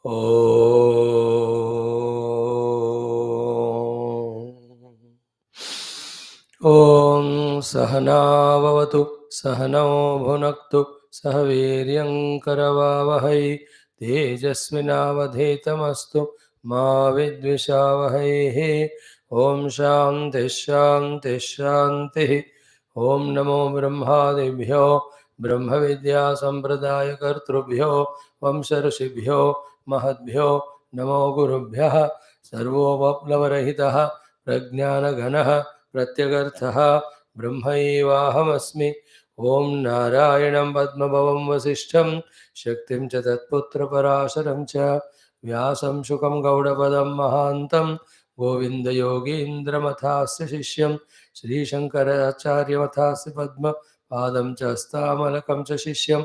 ॐ सहनाववतु सहनौ भुनक्तु सह वीर्यं करवावहै तेजस्विनावधीतमस्तु मा विद्विषावहैः ॐ शान्तिः शान्तिः शान्तिः ॐ नमो ब्रह्मादिभ्यो ब्रह्मविद्यासम्प्रदायकर्तृभ्यो वंशऋषिभ्यो महद्भ्यो नमो गुरुभ्यः सर्वोपप्लवरहितः प्रज्ञानघनः प्रत्यगर्थः ब्रह्मैवाहमस्मि। ॐ नारायणं पद्मभवं वसिष्ठं शक्तिं च तत्पुत्रपराशरं च व्यासं शुकं गौडपदं महान्तं गोविन्दयोगीन्द्रमथास्य शिष्यं श्रीशङ्कराचार्यमथास्य पद्मपादं च हस्तामलकं च शिष्यं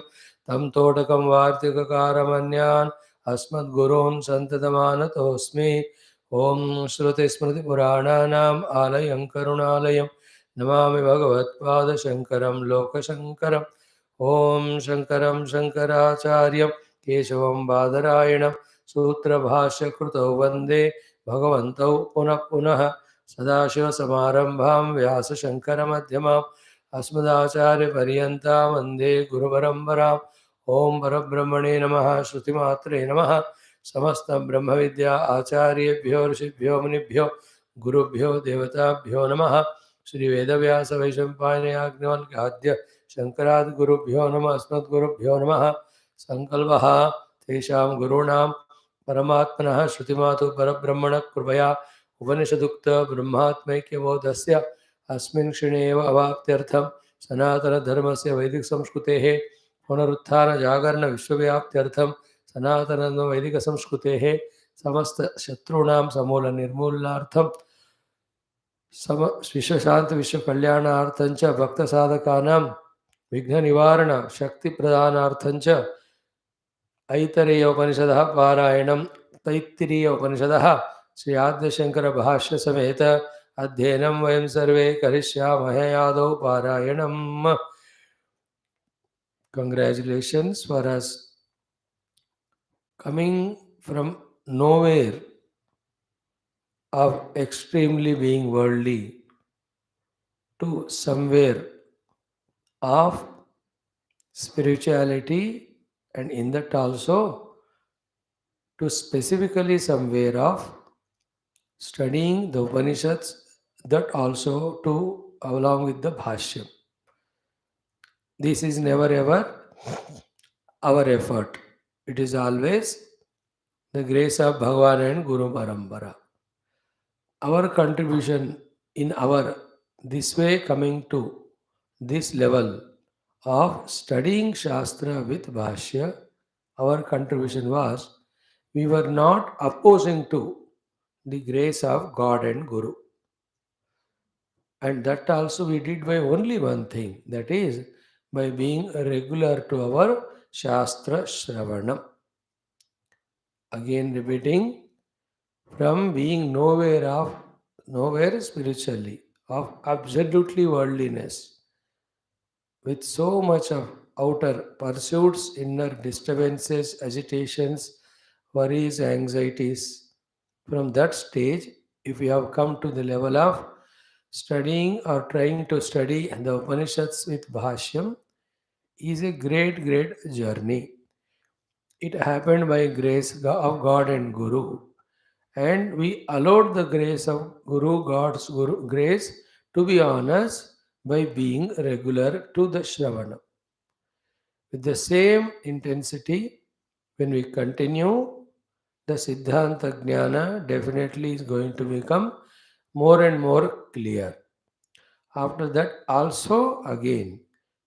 तं तोटकं वार्तिककारमन्यान् अस्मद्गुरून् सन्ततमानतोऽस्मि। ॐ श्रुतिस्मृतिपुराणानाम् आलयं करुणालयं नमामि भगवत्पादशङ्करं लोकशङ्करम्। ॐ शङ्करं शङ्कराचार्यं केशवं बादरायणं सूत्रभाष्यकृतौ वन्दे भगवन्तौ पुनः पुनः। सदाशिवसमारम्भां व्यासशङ्करमध्यमाम् अस्मदाचार्यपर्यन्तां वन्दे गुरुपरम्पराम्। ॐ परब्रह्मणे नमः। श्रुतिमात्रे नमः। समस्त ब्रह्म विद्या आचार्येभ्यो ऋषिभ्यो मुनिभ्यो गुरुभ्यो देवताभ्यो नमः। श्री वेदव्यास वैशंपायनयाज्ञवल्क्याद्य शंकरादि गुरुभ्यो नमः। अस्मद्गुरुभ्यो नमः। संकल्पः तेषां गुरूणां परमात्मनः श्रुतिमातु परब्रह्मणः कृपया उपनिषदुक्त ब्रह्मात्मैक्यबोधस्य अस्मिन् क्षणे एव अवाप्त्यर्थं सनातनधर्मस्य वैदिकसंस्कृतेः पुनरुत्थान जागरण विश्वव्याप्त्यर्थं सनातन वैदिक संस्कृते समस्त शत्रूणां समूल निर्मूलनार्थं विश्व शांति विश्व कल्याणार्थं च भक्त साधकानां विघ्न निवारण शक्ति प्रदानार्थं च ऐतरेय उपनिषदः पारायणं तैत्तिरीय उपनिषदः श्री आद्यशंकर भाष्य समेत अध्ययनं वयं सर्वे करिष्यामहे आदौ पारायणं। Congratulations for us coming from nowhere of extremely being worldly to somewhere of spirituality, and in that also to specifically somewhere of studying the Upanishads, that also to along with the Bhashyam. This is never ever our effort. It is always the grace of Bhagavan and Guru Parampara. Our contribution in our this way coming to this level of studying Shastra with Bhashya, our contribution was we were not opposing to the grace of God and Guru. And that also we did by only one thing, that is by being regular to our Shastra Shravanam. Again repeating, from being nowhere spiritually, of absolutely worldliness, with so much of outer pursuits, inner disturbances, agitations, worries, anxieties. From that stage, if we have come to the level of studying or trying to study the Upanishads with Bhashyam, is a great, great journey. It happened by grace of God and Guru, and we allowed the grace of God's grace to be on us by being regular to the Shravana. With the same intensity, when we continue, the Siddhanta Jnana definitely is going to become more and more clear. After that, also again,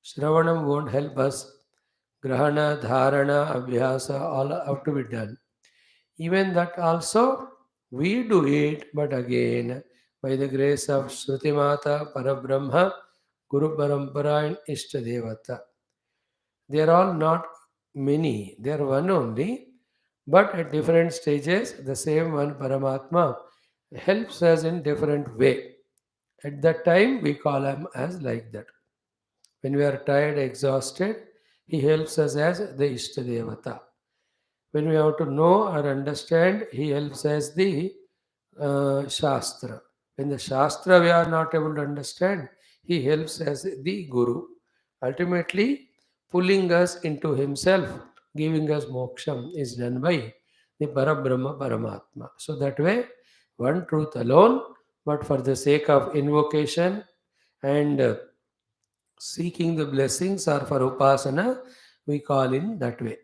Shravanam won't help us. Grahana, Dharana, Abhyasa, all have to be done. Even that also we do it, but again, by the grace of Shruti Mata, Parabrahma, Guru Parampara, and Ishtadevata. They are all not many, they are one only, but at different stages, the same one Paramatma helps us in different way. At that time, we call him as like that. When we are tired, exhausted, he helps us as the Ishtadevata. When we have to know or understand, he helps as the Shastra. When the Shastra we are not able to understand, he helps as the Guru. Ultimately, pulling us into himself, giving us moksham is done by the Parabrahma Paramatma. So that way, one truth alone, but for the sake of invocation and seeking the blessings or for upasana, we call in that way.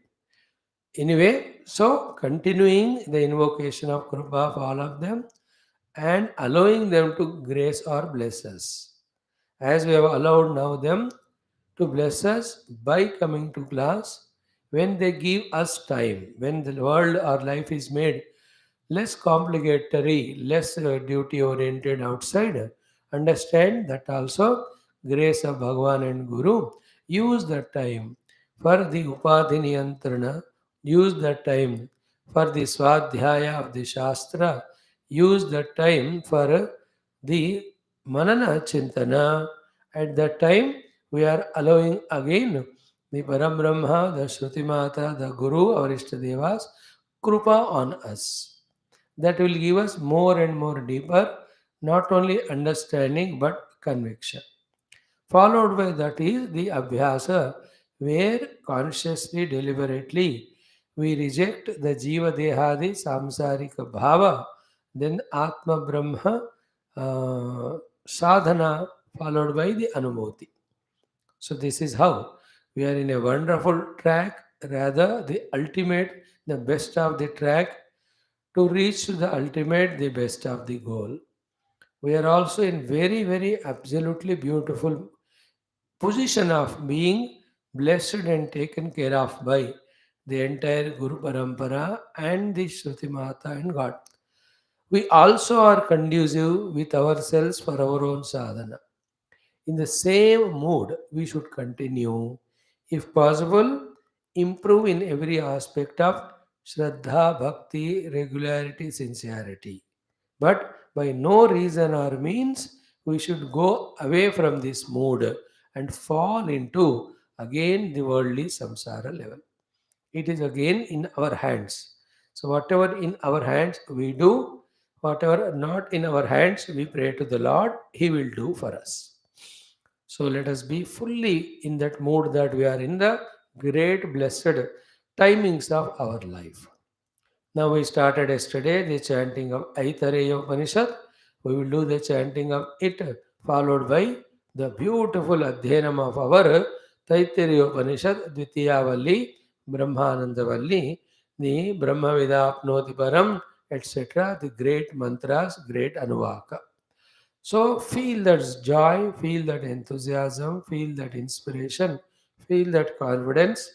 Anyway, so continuing the invocation of Krupa of all of them and allowing them to grace or bless us. As we have allowed now them to bless us by coming to class, when they give us time, when the world or life is made less complicatory, less duty oriented outside, understand that also grace of Bhagavan and Guru. Use that time for the Upadhi Niyantrana, use that time for the Swadhyaya of the Shastra, use that time for the Manana Chintana. At that time, we are allowing again the Param Brahma, the Shruti Mata, the Guru, our Ishtadevas, Krupa on us. That will give us more and more deeper, not only understanding but conviction. Followed by that is the Abhyasa, where consciously, deliberately, we reject the Jiva Dehadi Samsarika Bhava, then Atma Brahma Sadhana, followed by the Anumoti. So, this is how we are in a wonderful track, rather, the ultimate, the best of the track to reach to the ultimate, the best of the goal. We are also in very, very absolutely beautiful position of being blessed and taken care of by the entire Guru Parampara and the Shruti Mata and God. We also are conducive with ourselves for our own sadhana. In the same mood, we should continue. If possible, improve in every aspect of Shraddha, Bhakti, regularity, sincerity. But by no reason or means, we should go away from this mood and fall into again the worldly samsara level. It is again in our hands. So, whatever in our hands we do, whatever not in our hands, we pray to the Lord, He will do for us. So, let us be fully in that mood that we are in the great blessed timings of our life. Now we started yesterday the chanting of Aitareya Upanishad. We will do the chanting of it, followed by the beautiful Adhyanam of our Taittiriya Upanishad, Dvitiya Valli, Brahmananda Valli, the Brahma Vidapnoti Param, etc., the great mantras, great Anuvaka. So feel that joy, feel that enthusiasm, feel that inspiration, feel that confidence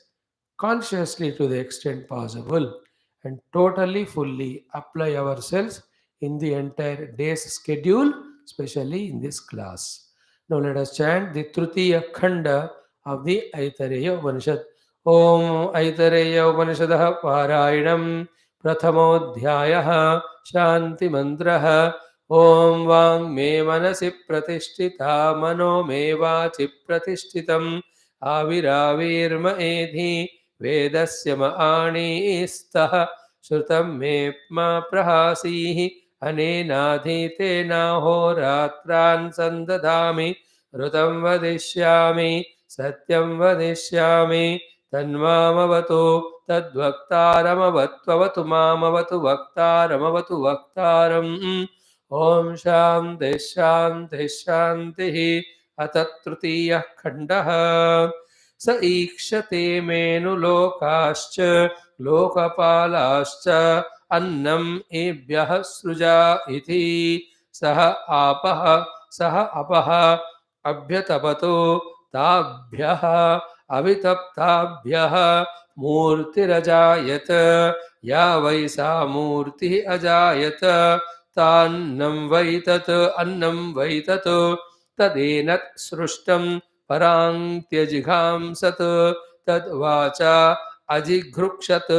consciously to the extent possible and totally fully apply ourselves in the entire day's schedule, especially in this class. Now let us chant the Tritiya Khanda of the Aitareya Upanishad. Om Aitareya Upanishadah Parayinam Prathamodhyayah Shanti Mantraha Om Vang Me Manasi Pratishthita Mano Me Vachi Pratishtitam Aviravirma Edhi Vedasya Maaniistah Shrutam Me Ma Prahasihi Anenadhite Horatran Sandadami Rutam Vadishyami Satyam Vadishyami Tanmamavatu Tadvaktaramavatu Mamavatu Vaktaramavatu Vaktaram Om Shanti Shanti Shanti Atattrutiya Khandaha स ईक्षते मेनुलोकाश्च लोकपालाश्च अन्नम् एभ्यः सृजा इति सः आपः सः अपः अभ्यतपतो ताभ्यः अवितप्ताभ्यः मूर्तिरजायत या वै सा मूर्तिः अजायत तान्नं वै तत् अन्नं वै तत् तदेनत् सृष्टं पराङ्त्यजिघांसत् तद्वाचा अजिघृक्षत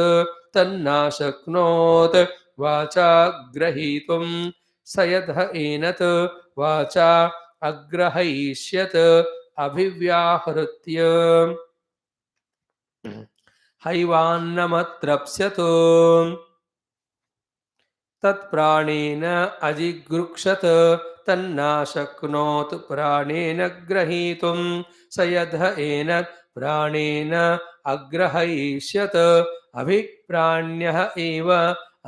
तन्नाशक्नोत् वाचा ग्रहीतुं स यद्ह एनत् वाचा अग्रहयिष्यत् अभिव्याहृत्य हैवान्नमत्रप्स्यतो तत्प्राणेन अजिगृक्षत तन्नाशक्नोत् प्राणेन ग्रहीतुं स यद् एनत् प्राणेन अग्रहयिष्यत् अभिप्राण्यः एव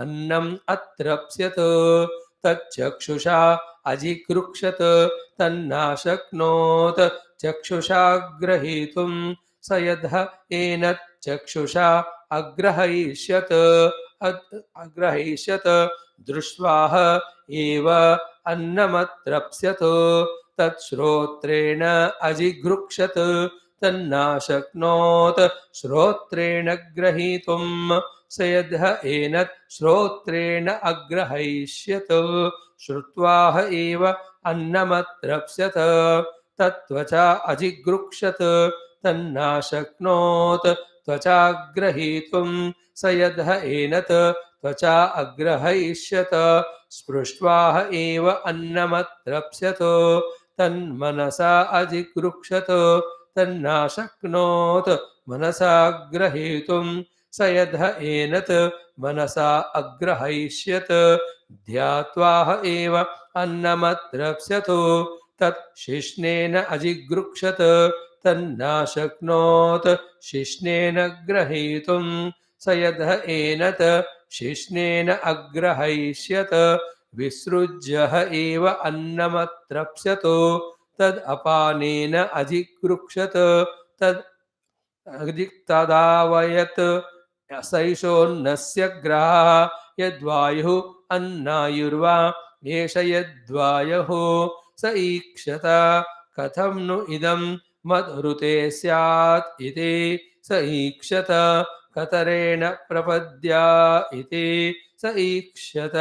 अन्नम् अत्रप्स्यत् तच्चक्षुषा अजिगृक्षत तन्नाशक्नोत् चक्षुषा ग्रहीतुं स यद् एनत् चक्षुषा अग्रहयिष्यत् अग्रहयिष्यत् दृष्ट्वाह एव अन्नमत्रप्स्यत् तच्छ्रोत्रेण अजिघृक्षत तन्नाशक्नोत् श्रोत्रेण ग्रहीतुं स यद् एनत् श्रोत्रेण अग्रहयिष्यत् श्रुत्वाह एव अन्नमत्रप्स्यत् तत्त्वचा अजिघृक्षत तन्नाशक्नोत् त्वचा ग्रहीतुं स यद् एनत् त्वचा अग्रहयिष्यत स्पृष्ट्वाह एव अन्नमत्रप्स्यत तन्मनसा अजिगृक्षत तन्नाशक्नोत् मनसा ग्रहीतुं स यद् एनत् मनसा अग्रहयिष्यत ध्यात्वाह एव अन्नमत्रप्स्यत तत् शिष्णेन अजिगृक्षत तन्नाशक्नोत् शिष्णेन ग्रहीतुं स यद् एनत् शिष्णेन अग्रहयिष्यत विसृज्य एव अन्नमत्रप्स्यत तद् अपानेन अजिगृक्षत तद् तदावयत् सैषोन्नस्य ग्राहः यद्वायुः अन्नायुर्वा एष यद्वायुः स ईक्षत कथं नु इदं मद्ऋते स्यात् इति स ईक्षत कतरेण प्रपद्या इति स ईक्षत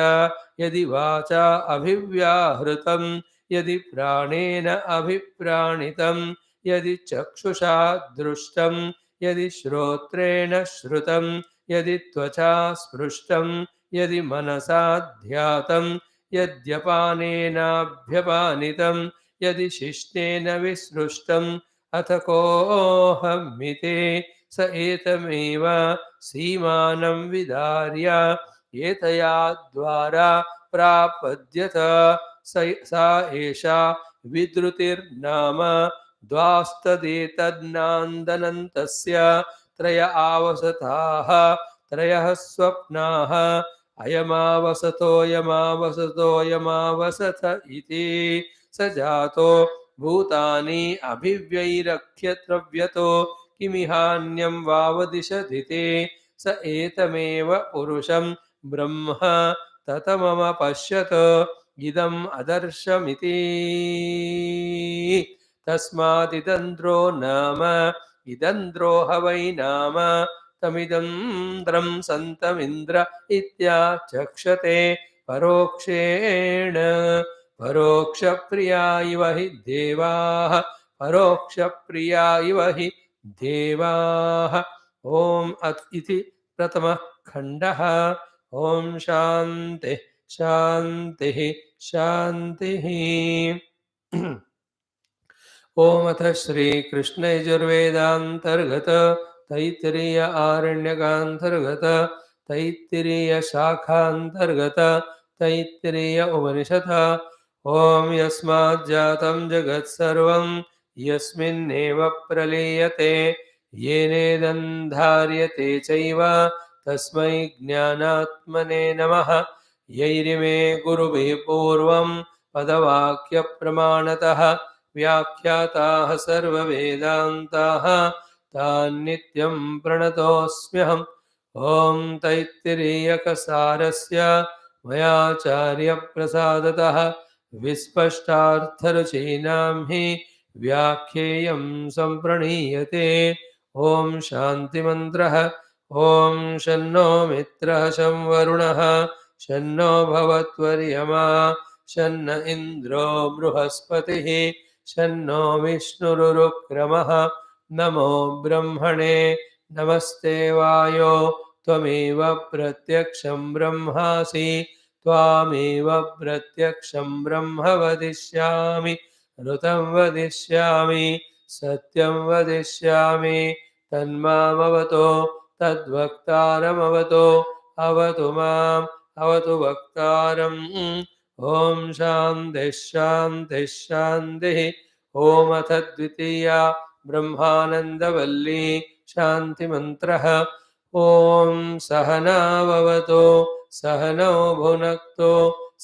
यदि वाचा अभिव्याहृतं यदि प्राणेन अभिप्राणितं यदि चक्षुषा दृष्टं यदि श्रोत्रेण श्रुतं यदि त्वचा स्पृष्टं यदि मनसा ध्यातं यद्यपानेनाभ्यपानितं यदि शिष्टेन विसृष्टम् अथ कोऽहमिति स एतमेव सीमानं विदार्य एतया द्वारा प्रापद्यत सा एषा विद्रुतिर्नाम द्वास्तदेतन्नान्दनन्तस्य त्रय आवसथाः त्रयः स्वप्नाः अयमावसतोऽयमावसतोऽयमावसथ इति स जातो भूतानि अभिव्यैरख्यत्रव्यतो किमिहान्यं वावदिशदिति स एतमेव पुरुषं ब्रह्म ततमम पश्यत इदम् अदर्शमिति तस्मादिदन्द्रो नाम इदन्द्रो ह वै नाम तमिदन्द्रं सन्तमिन्द्र इत्याचक्षते परोक्षेण परोक्षप्रिया इव हि देवाः परोक्षप्रिया इव हि देवाः ॐ इति प्रथमः खण्डः ॐ शान्तिः शान्तिः शान्तिः ॐ अथ श्रीकृष्णयजुर्वेदान्तर्गत तैत्तिरीय आरण्यकान्तर्गत तैत्तिरीय शाखान्तर्गत तैत्तिरीय उपनिषत् ॐ यस्माज्जातं जगत्सर्वं यस्मिन्नेव प्रलीयते येनेदन्धार्यते चैव तस्मै ज्ञानात्मने नमः यैरिमे गुरुभिः पूर्वं पदवाक्यप्रमाणतः व्याख्याताः सर्ववेदान्ताः तान्नित्यं प्रणतोऽस्म्यहम् ॐ तैत्तिरीयकसारस्य मयाचार्यप्रसादतः विस्पष्टार्थरुचीनां हि व्याख्येयं सम्प्रणीयते ॐ शान्तिमन्त्रः ॐ शन्नो मित्रः शं वरुणः शन्नो भवत्वर्यमा शन्न इन्द्रो बृहस्पतिः शन्नो विष्णुरुक्रमः नमो ब्रह्मणे नमस्ते वायो त्वमेव प्रत्यक्षं ब्रह्मासि त्वामेव प्रत्यक्षं ब्रह्म वदिष्यामि ऋतं वदिष्यामि सत्यं वदिष्यामि तन्मामवतो तद्वक्तारमवतो अवतु माम् अवतु वक्तारम् ॐ शान्तिः शान्तिः शान्तिः ॐ अथ द्वितीया ब्रह्मानन्दवल्ली शान्तिमन्त्रः ॐ सहनाववतु सहनौ भुनक्तु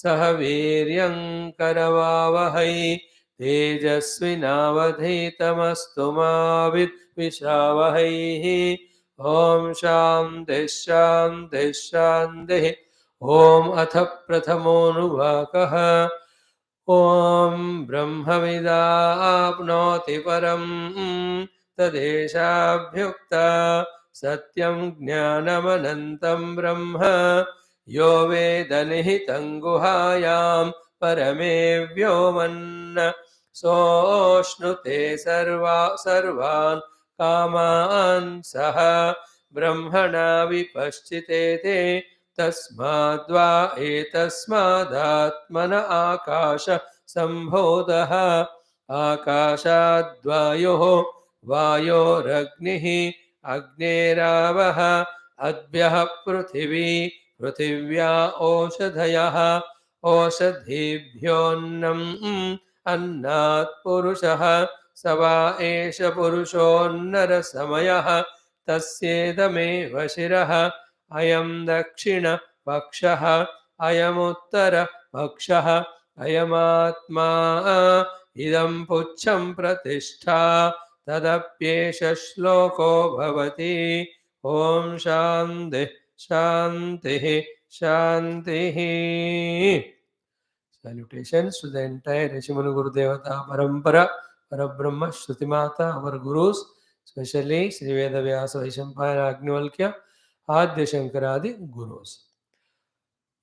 सह वीर्यङ्करवावहै तेजस्विनावधीतमस्तु मा विद्विषावहैः ॐ शान्तिः शान्तिः शान्तिः ॐ अथ प्रथमोऽनुवाकः ॐ ब्रह्मविदाप्नोति परं तदेशाभ्युक्ता सत्यं ज्ञानमनन्तं ब्रह्म यो वेदनिहितं गुहायां परमे व्योमन् सोऽश्नुते सर्वान् कामान् सह ब्रह्मणा विपश्चिते ते तस्माद्वा एतस्मादात्मन आकाश सम्भूतः आकाशाद्वायोः वायोरग्निः अग्नेरावः अद्भ्यः पृथिवी पृथिव्या ओषधयः ओषधीभ्योऽन्नम् अन्नात् पुरुषः स वा एष पुरुषोन्नरसमयः तस्येदमेव शिरः अयं दक्षिणपक्षः अयमुत्तरपक्षः अयमात्मा इदं पुच्छं प्रतिष्ठा तदप्येष श्लोको भवति ॐ शान्तिः शान्तिः शान्तिः. Salutations to the entire Rishimanu Guru Devata Parampara, Parabrahma, Shruti Mata, our Gurus, especially Sri Veda Vyasa Vaishampayana Agnivalkya, Adya Shankaradi Gurus.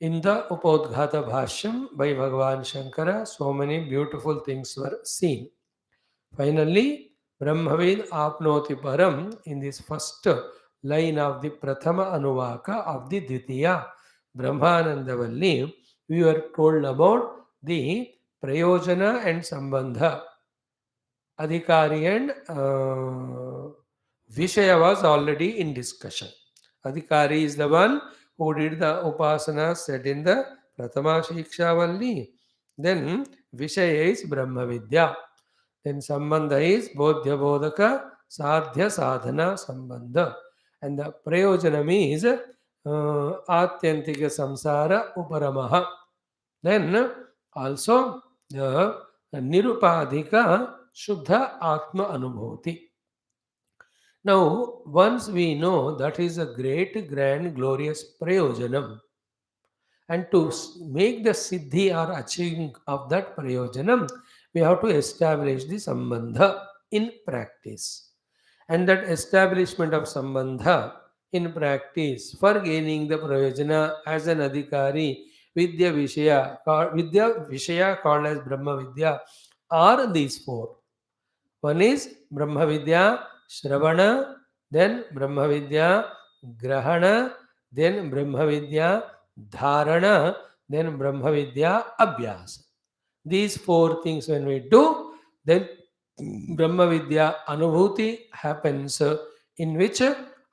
In the Upodghata Bhashyam by Bhagavan Shankara, so many beautiful things were seen. Finally, Brahmavid Apnoti Param in this first line of the Prathama Anuvaka of the Dvitiya Brahmananda Valli, we were told about the Prayojana and Sambandha. Adhikari and Vishaya was already in discussion. Adhikari is the one who did the Upasana said in the Prathama Shiksha Valli. Then Vishaya is Brahma Vidya. Then Sambandha is Bodhya Bodhaka Sadhya Sadhana Sambandha. And the Prayojanam is Atyantika Samsara Uparamaha. Then also the Nirupadhika Shuddha Atma Anubhuti. Now, once we know that is a great, grand, glorious Prayojanam, and to make the Siddhi or achieving of that Prayojanam, we have to establish the Sambandha in practice. And that establishment of Sambandha in practice for gaining the Prayojana as an Adhikari, Vidya Vishaya called as Brahma Vidya, are these four. One is Brahma Vidya Shravana, then Brahma Vidya Grahana, then Brahma Vidya Dharana, then Brahma Vidya Abhyasa. These four things when we do, then Brahma Vidya Anubhuti happens, in which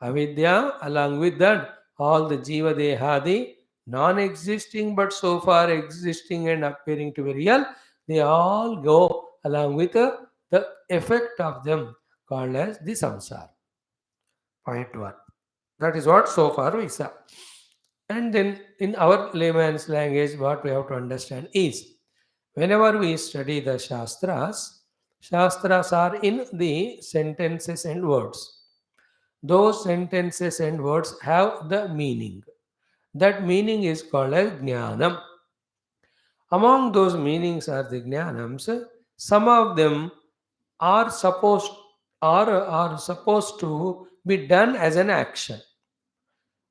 Avidya, along with that, all the Jiva Dehadi, non-existing but so far existing and appearing to be real, they all go along with the effect of them called as the samsara. Point 1. That is what so far we saw. And then in our layman's language, what we have to understand is, whenever we study the Shastras, Shastras are in the sentences and words. Those sentences and words have the meaning. That meaning is called as Jnanam. Among those meanings are the Jnanams. Some of them are supposed to be done as an action.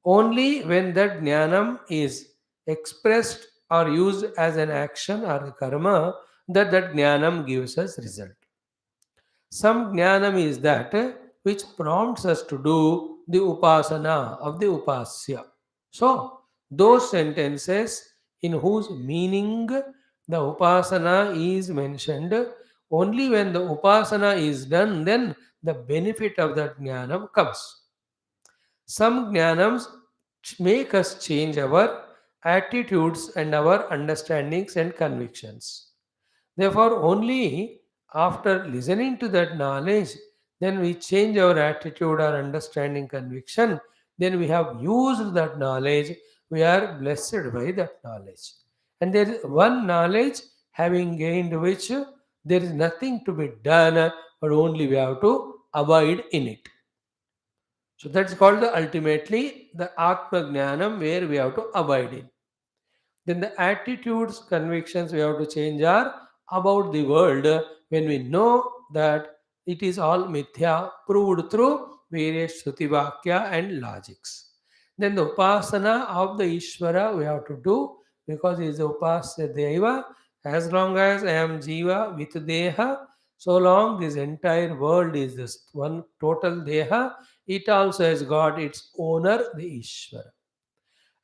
Only when that Jnanam is expressed or used as an action or a karma, that Jnanam gives us result. Some Jnanam is that which prompts us to do the Upasana of the Upasya. So, those sentences in whose meaning the Upasana is mentioned, only when the Upasana is done, then the benefit of that Jnanam comes. Some jnanams make us change our attitudes and our understandings and convictions. Therefore, only after listening to that knowledge, then we change our attitude, our understanding, conviction. Then we have used that knowledge. We are blessed by that knowledge. And there is one knowledge having gained which there is nothing to be done, but only we have to abide in it. So that's called the ultimately the Atma Jnanam where we have to abide in. Then the attitudes, convictions we have to change are about the world when we know that it is all mithya proved through various Shruti Vakya and logics. Then the upasana of the Ishvara we have to do because he is the upasya Deva. As long as I am Jiva with Deha, so long this entire world is this one total Deha, it also has got its owner, the Ishvara,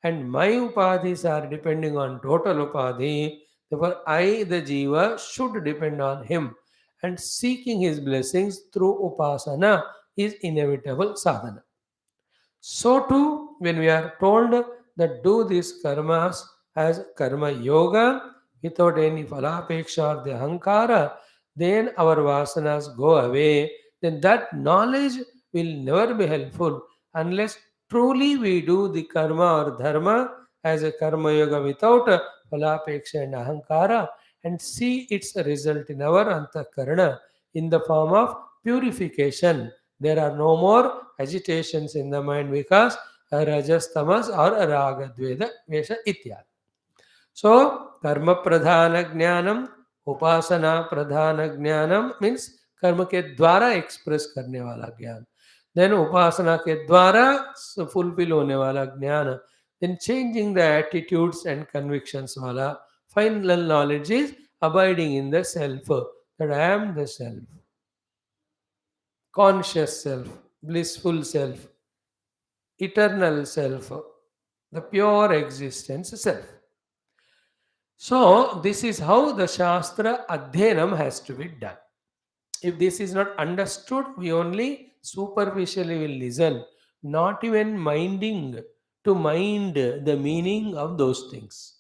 and my upadhis are depending on total upadhi. Therefore, I, the jiva, should depend on him, and seeking his blessings through upasana is inevitable sadhana. So too, when we are told that do these karmas as karma yoga without any phalapeksha or the ahankara, then our vasanas go away. Then that knowledge will never be helpful unless truly we do the karma or dharma as a karma yoga without phalapeksha and ahankara and see its result in our antakarana in the form of purification. There are no more agitations in the mind because rajas, tamas or raga, dveda, vesha, ityad. So, karma pradhana jnanam, upasana pradhana jnanam means कर्म के द्वारा express करने वाला ज्ञान, then उपासना के द्वारा fulfil होने वाला ज्ञान, then changing the attitudes and convictions वाला final knowledge is abiding in the self, that I am the self, conscious self, blissful self, eternal self, the pure existence self. So, this is how the Shastra Adhyanam has to be done. If this is not understood, we only superficially will listen, not even minding to mind the meaning of those things.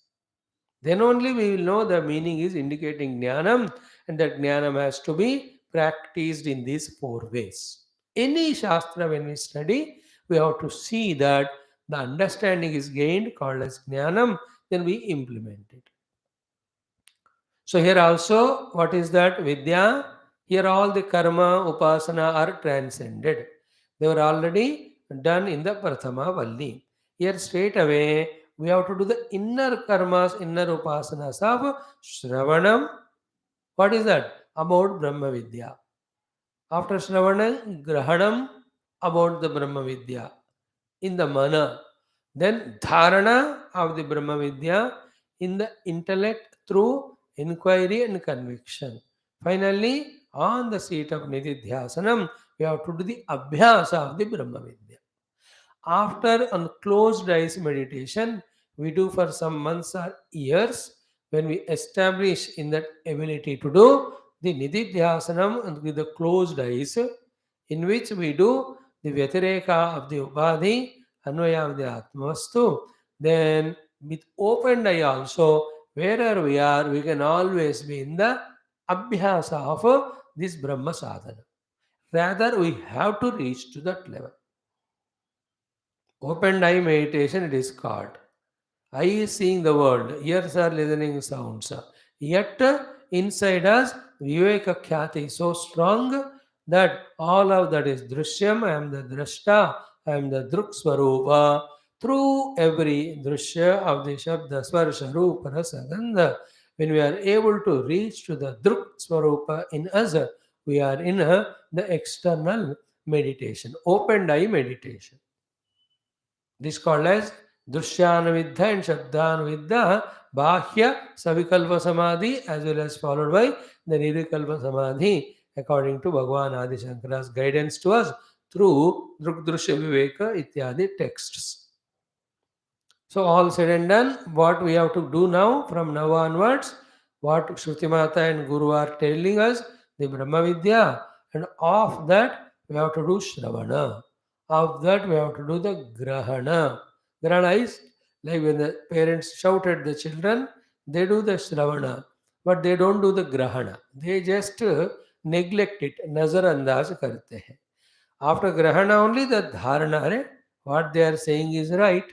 Then only we will know the meaning is indicating jnanam, and that jnanam has to be practiced in these four ways. Any Shastra, when we study, we have to see that the understanding is gained, called as jnanam, then we implement it. So here also, what is that? Vidya. Here all the karma, upasana are transcended. They were already done in the Prathama Valli. Here straight away, we have to do the inner karmas, inner upasanas of Shravanam. What is that? About Brahma Vidya. After Shravana, Grahanam about the Brahma Vidya in the mana. Then Dharana of the Brahma Vidya in the intellect through inquiry and conviction. Finally, on the seat of Nididhyasanam, we have to do the Abhyasa of the Brahma Vidya. After on closed eyes meditation, we do for some months or years. When we establish in that ability to do the Nididhyasanam and with the closed eyes, in which we do the Vyatireka of the Upadhi, Anvaya of the Atmavastu, then with open eye also, wherever we are, we can always be in the Abhyasa of this Brahma sadhana. Rather, we have to reach to that level. Open eye meditation, it is called. Eye is seeing the world, ears are listening sounds. Yet inside us, Viveka Khyati is so strong that all of that is Drishyam, I am the Drashta, I am the Druk Swarupa. Through every Drishya of the Shabda Swarsha Rupa Rasa Gandha, when we are able to reach to the Druk Swarupa in us, we are in the external meditation, open eye meditation. This called as Drushyanuviddha and Shabdanuviddha, Bhahya Savikalpa Samadhi, as well as followed by the Nirikalpa Samadhi, according to Bhagavan Adi Shankara's guidance to us through Drukdrushya Viveka Ityadi texts. So, all said and done, what we have to do now, from now onwards, what Shruti Mata and Guru are telling us, the Brahma Vidya, and of that we have to do Shravana. Of that, we have to do the grahana. Grahana is like when the parents shout at the children, they do the shravana, but they don't do the grahana. They just neglect it. Nazar andaz karte hai. After grahana only the dharana, "Arey, what they are saying is right.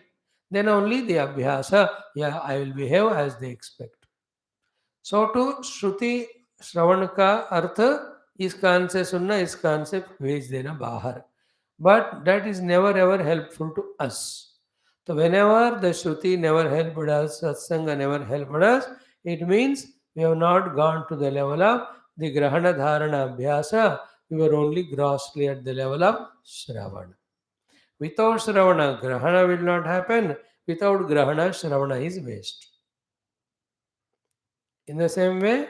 Then only the abhyasa, yeah, I will behave as they expect. So to Shruti श्रवण का अर्थ इस कान से सुनना इस कान से भेज देना बाहर. But that is never ever helpful to us. So whenever the Shruti never helped us, Satsanga never helped us, it means we have not gone to the level of the Grahana Dharana Abhyasa. We were only grossly at the level of Shravana. Without Shravana, Grahana will not happen. Without Grahana, Shravana is waste. In the same way,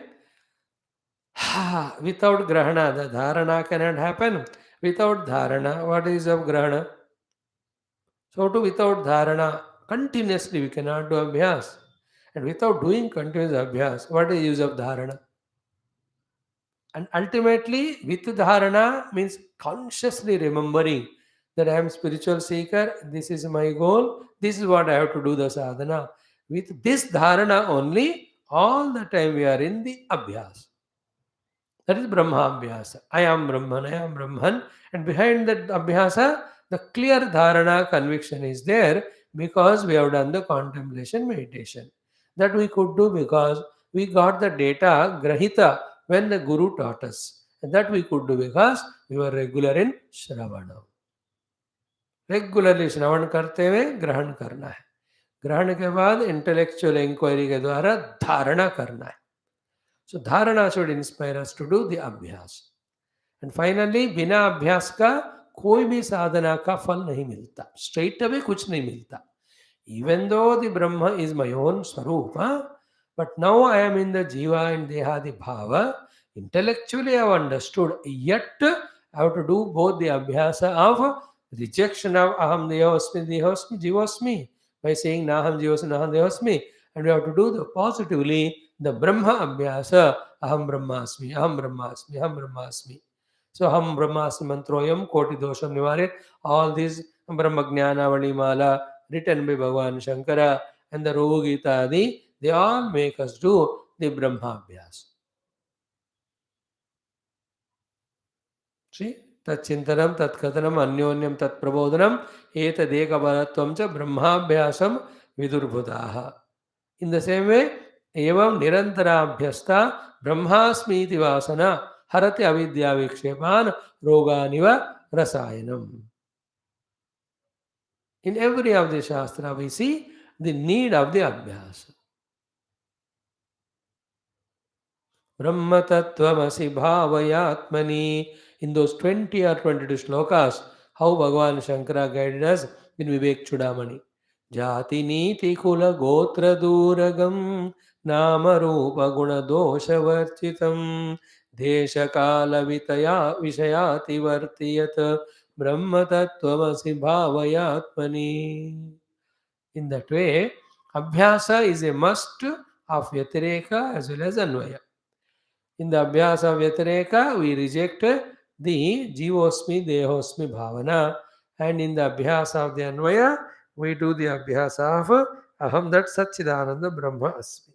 without grahana, the dharana cannot happen. Without dharana, what is of grahana? So, to without dharana, continuously we cannot do abhyas. And without doing continuous abhyas, what is use of dharana? And ultimately, with dharana means consciously remembering that I am spiritual seeker, this is my goal, this is what I have to do the sadhana. With this dharana only, all the time we are in the abhyas. That is Brahmabhyasa. I am Brahman, I am Brahman. And behind that Abhyasa, the clear dharana conviction is there because we have done the contemplation meditation. That we could do because we got the data grahita when the Guru taught us. And that we could do because we were regular in Shravana. Regularly श्रवण करते हुए ग्रहण करना है. ग्रहण के बाद intellectual inquiry के द्वारा धारणा करना है. So dharana should inspire us to do the abhyas. And finally, बिना अभ्यास का कोई भी साधना का फल नहीं मिलता. Straight away कुछ नहीं मिलता. Even though the Brahma is my own Swarupa, but now I am in the Jiva and Dehadi Bhava, intellectually I have understood, yet I have to do both the Abhyasa of rejection of Aham Dehosmi, Jivosmi, by saying Naham Jivosmi, Naham Dehosmi, and we have to do the positively the Brahma Abhyasa, Aham Brahmasmi, Aham Brahmasmi, Aham Brahmasmi. So Aham Brahmasmi Mantroyam, Koti Dosham Nivarit, all these Brahma Jnana Mala written by Bhagavan Shankara and the Rogu Gita Adi, they all make us do the Brahma Abhyas. See? Tat Chintanam, Tat Kathanam, Anyonyam, Tat Prabodhanam, Etadeka Bharatvam cha Brahmabhyasam Vidurbhudaha. In the same way, Evam Nirantara Abhyasta Brahmasmi iti Vasana Harati Avidya Vikshepan Roganiva Rasayanam. In every of the Shastra, we see the need of the Abhyasa. Brahma Tattvamasi Bhavayatmani. In those 20 or 22 slokas, how Bhagavan Shankara guided us in Vivek Chudamani. Jati Niti Kula Gotra Duragam Nama Rupa Guna Dosha Varchitam Desha Kala Vitaya Vishayati Vartiyat Brahma Tattvamasi Bhavayatmani. In that way, Abhyasa is a must of Yatireka as well as Anvaya. In the Abhyasa Vyatireka, we reject the Jivosmi, Dehosmi Bhavana. And in the Abhyasa of the Anvaya, we do the Abhyasa of Aham that Satchidananda Brahma Asmi.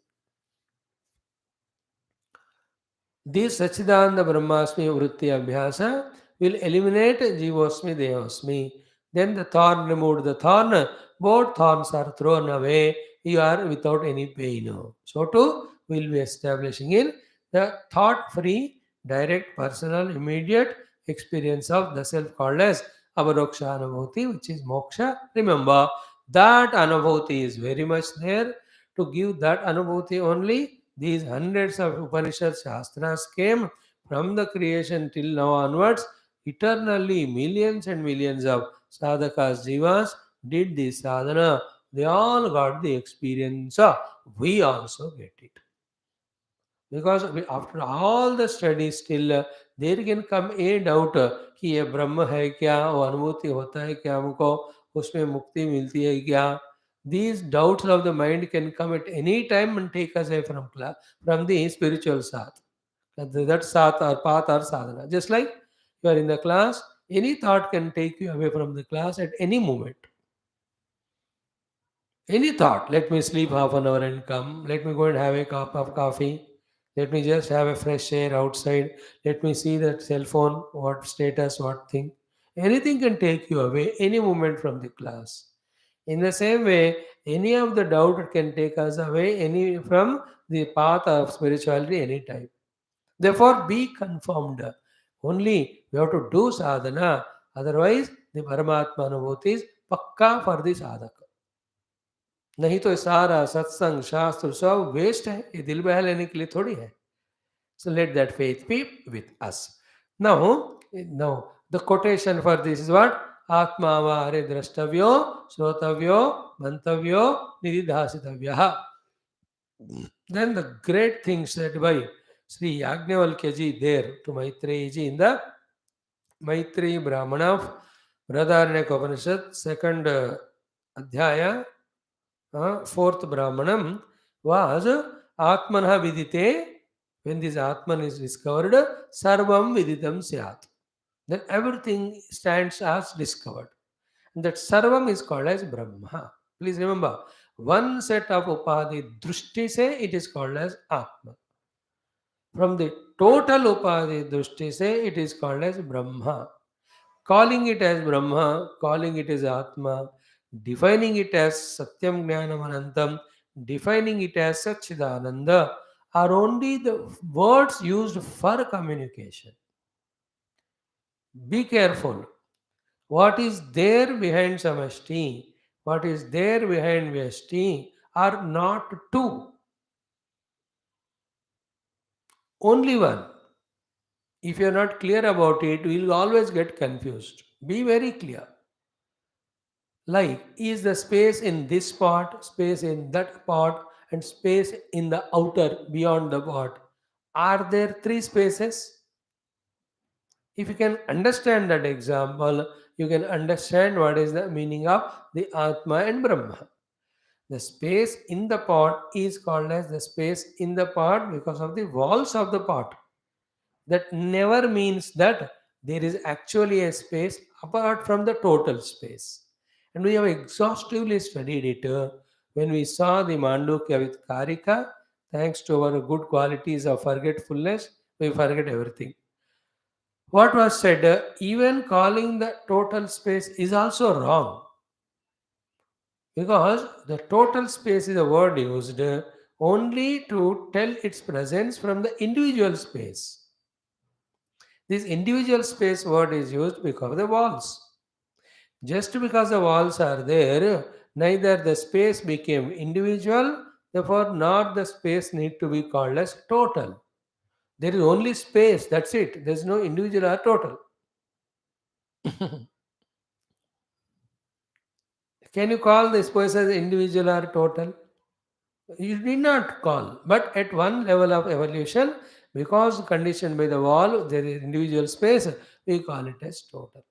This Satchidananda Brahmasmi Vritti Abhyasa will eliminate Jivosmi, Dehosmi. Then the thorn removed the thorn, both thorns are thrown away, you are without any pain. So too, we will be establishing in the thought-free, direct, personal, immediate experience of the self called as Avaroksha Anubhuti, which is moksha. Remember, that Anubhuti is very much there. To give that Anubhuti only, these hundreds of Upanishad Shastras came from the creation till now onwards. Eternally, millions and millions of sadhakas, jivas did this sadhana. They all got the experience. We also get it. Because after all the studies still there can come a doubt कि ये ब्रह्म है क्या, वो अनुभूति होता है क्या, हमको उसमें मुक्ति मिलती है क्या. These doubts of the mind can come at any time and take us away from class, from the spiritual sath. That sath or path or sadhana. Just like you are in the class, Any thought can take you away from the class at any moment. Any thought, let me sleep half an hour and come, let me go and have a cup of coffee, let me just have a fresh air outside, let me see that cell phone, what status, what thing. Anything can take you away any moment from the class. In the same way, any of the doubt can take us away any from the path of spirituality anytime. Therefore, be conformed. Only we have to do sadhana, otherwise the Paramatma Anubhuti is pakka for the sadhaka. नहीं तो सारा सत्संग शास्त्र सब waste है, ये दिल बहल लेने के लिए थोड़ी है. So let that faith be with us. Now the quotation for this is what? Atma vare drashtavyo, shrotavyo, mantavyo, nididhasitavyaha. Then the great thing said by Sri Yagnavalkya ji there to Maitreyi ji in the Maitreyi Brahmana of Braharanyaka Upanishad, second adhyaya, fourth Brahmanam was Atmanha Vidite. When this Atman is discovered, Sarvam Viditam Syat. Then everything stands as discovered. And that Sarvam is called as Brahma. Please remember, one set of Upadhi Drushti say it is called as Atma. From the total Upadhi Drushti say it is called as Brahma. Calling it as Brahma, calling it as Atma, defining it as Satyam Jnanam Anantam, defining it as Satchidananda are only the words used for communication. Be careful. What is there behind Samashti, what is there behind Vyashti are not two, only one. If you are not clear about it, we will always get confused. Be very clear. Like, is the space in this part, space in that part, and space in the outer beyond the part? Are there three spaces? If you can understand that example, you can understand what is the meaning of the Atma and Brahma. The space in the pot is called as the space in the pot because of the walls of the pot. That never means that there is actually a space apart from the total space. And we have exhaustively studied it when we saw the Mandukya with Karika. Thanks to our good qualities of forgetfulness, we forget everything. What was said, even calling the total space is also wrong, because the total space is a word used only to tell its presence from the individual space. This individual space word is used because of the walls. Just because the walls are there, neither the space became individual, therefore, nor the space need to be called as total. There is only space, that's it. There is no individual or total. Can you call the space as individual or total? You did not call, but at one level of evolution, because conditioned by the wall, there is individual space, we call it as total.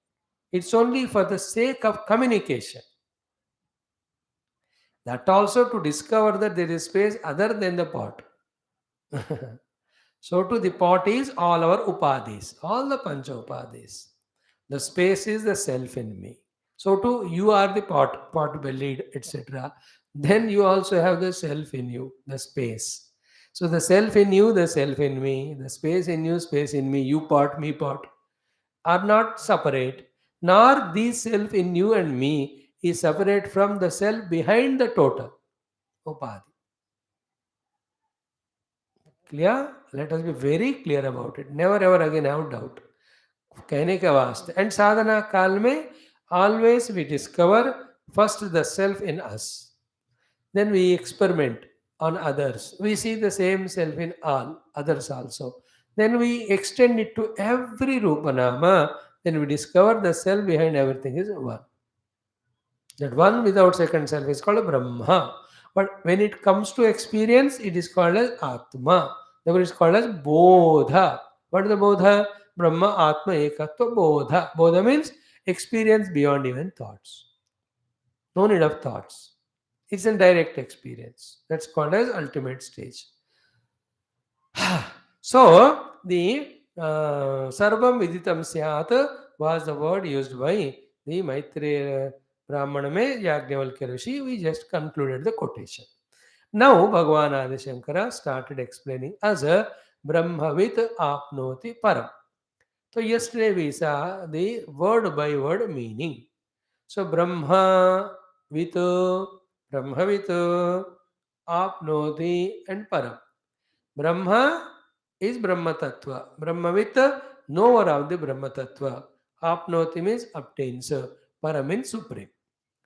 It's only for the sake of communication. That also to discover that there is space other than the pot. So to the pot is all our upadhis, all the pancha upadhis. The space is the self in me. So too, you are the pot bellied, etc. Then you also have the self in you, the space. So the self in you, the self in me, the space in you, space in me, you pot, me pot, are not separate, nor the self in you and me is separate from the self behind the total. Upadhi. Clear? Let us be very clear about it. Never ever again have doubt. कहने का वास्ते and साधना काल में always we discover first the self in us, then we experiment on others, we see the same self in all others also, then we extend it to every rupanama, then we discover the self behind everything is one. That one without second self is called a Brahma, but when it comes to experience it is called as Atma, therefore it is called as Bodha. What is the Bodha? Brahma Atma Ekatva Bodha. Bodha means experience beyond even thoughts. No need of thoughts. It's a direct experience. That's called as ultimate stage. So the Sarvam Viditam Syat was the word used by the Maitreya Brahmana mein Yajnavalkya Rishi. We just concluded the quotation. Now Bhagavan Adi Shankara started explaining as a Brahmavit apnoti param. So yesterday we saw the word by word meaning. So Brahmavit, apnoti and param. Brahma is Brahma Tattva. Brahmavit, knower of the Brahma Tattva. Apnoti means obtains. Para means supreme.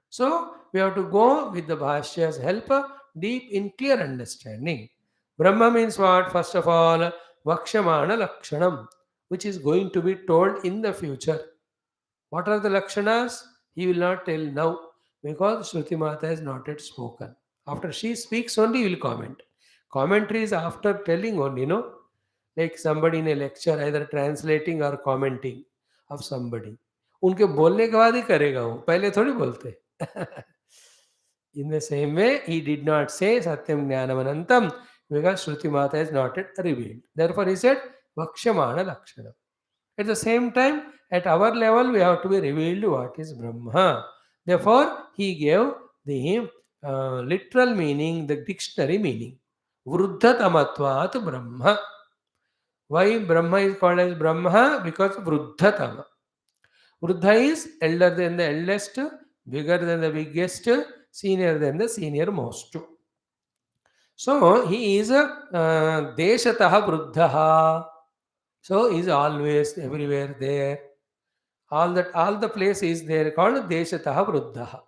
So we have to go with the Bhashya's help deep in clear understanding. Brahma means what? First of all, Vakshamana Lakshanam, which is going to be told in the future. What are the Lakshanas? He will not tell now because Shruti Mata has not yet spoken. After she speaks only, he will comment. Commentary is after telling only, like somebody in a lecture either translating or commenting of somebody. उनके बोलने के बाद ही करेगा वो, पहले थोड़ी बोलते. In the same way, he did not say Satyam Jnanam Anantam because Shruti Mata is not yet revealed. Therefore, he said Vakshamana Lakshana. At the same time, at our level, we have to be revealed what is Brahma. Therefore, he gave the literal meaning, the dictionary meaning. Vruddhatamatvat Brahma. Why Brahma is called as Brahma? Because Vruddhatama. Vruddha is elder than the eldest, bigger than the biggest, senior than the senior most. So he is Deshataha Vruddhaha. So he is always everywhere there. All the place is there called Deshataha Vruddhaha.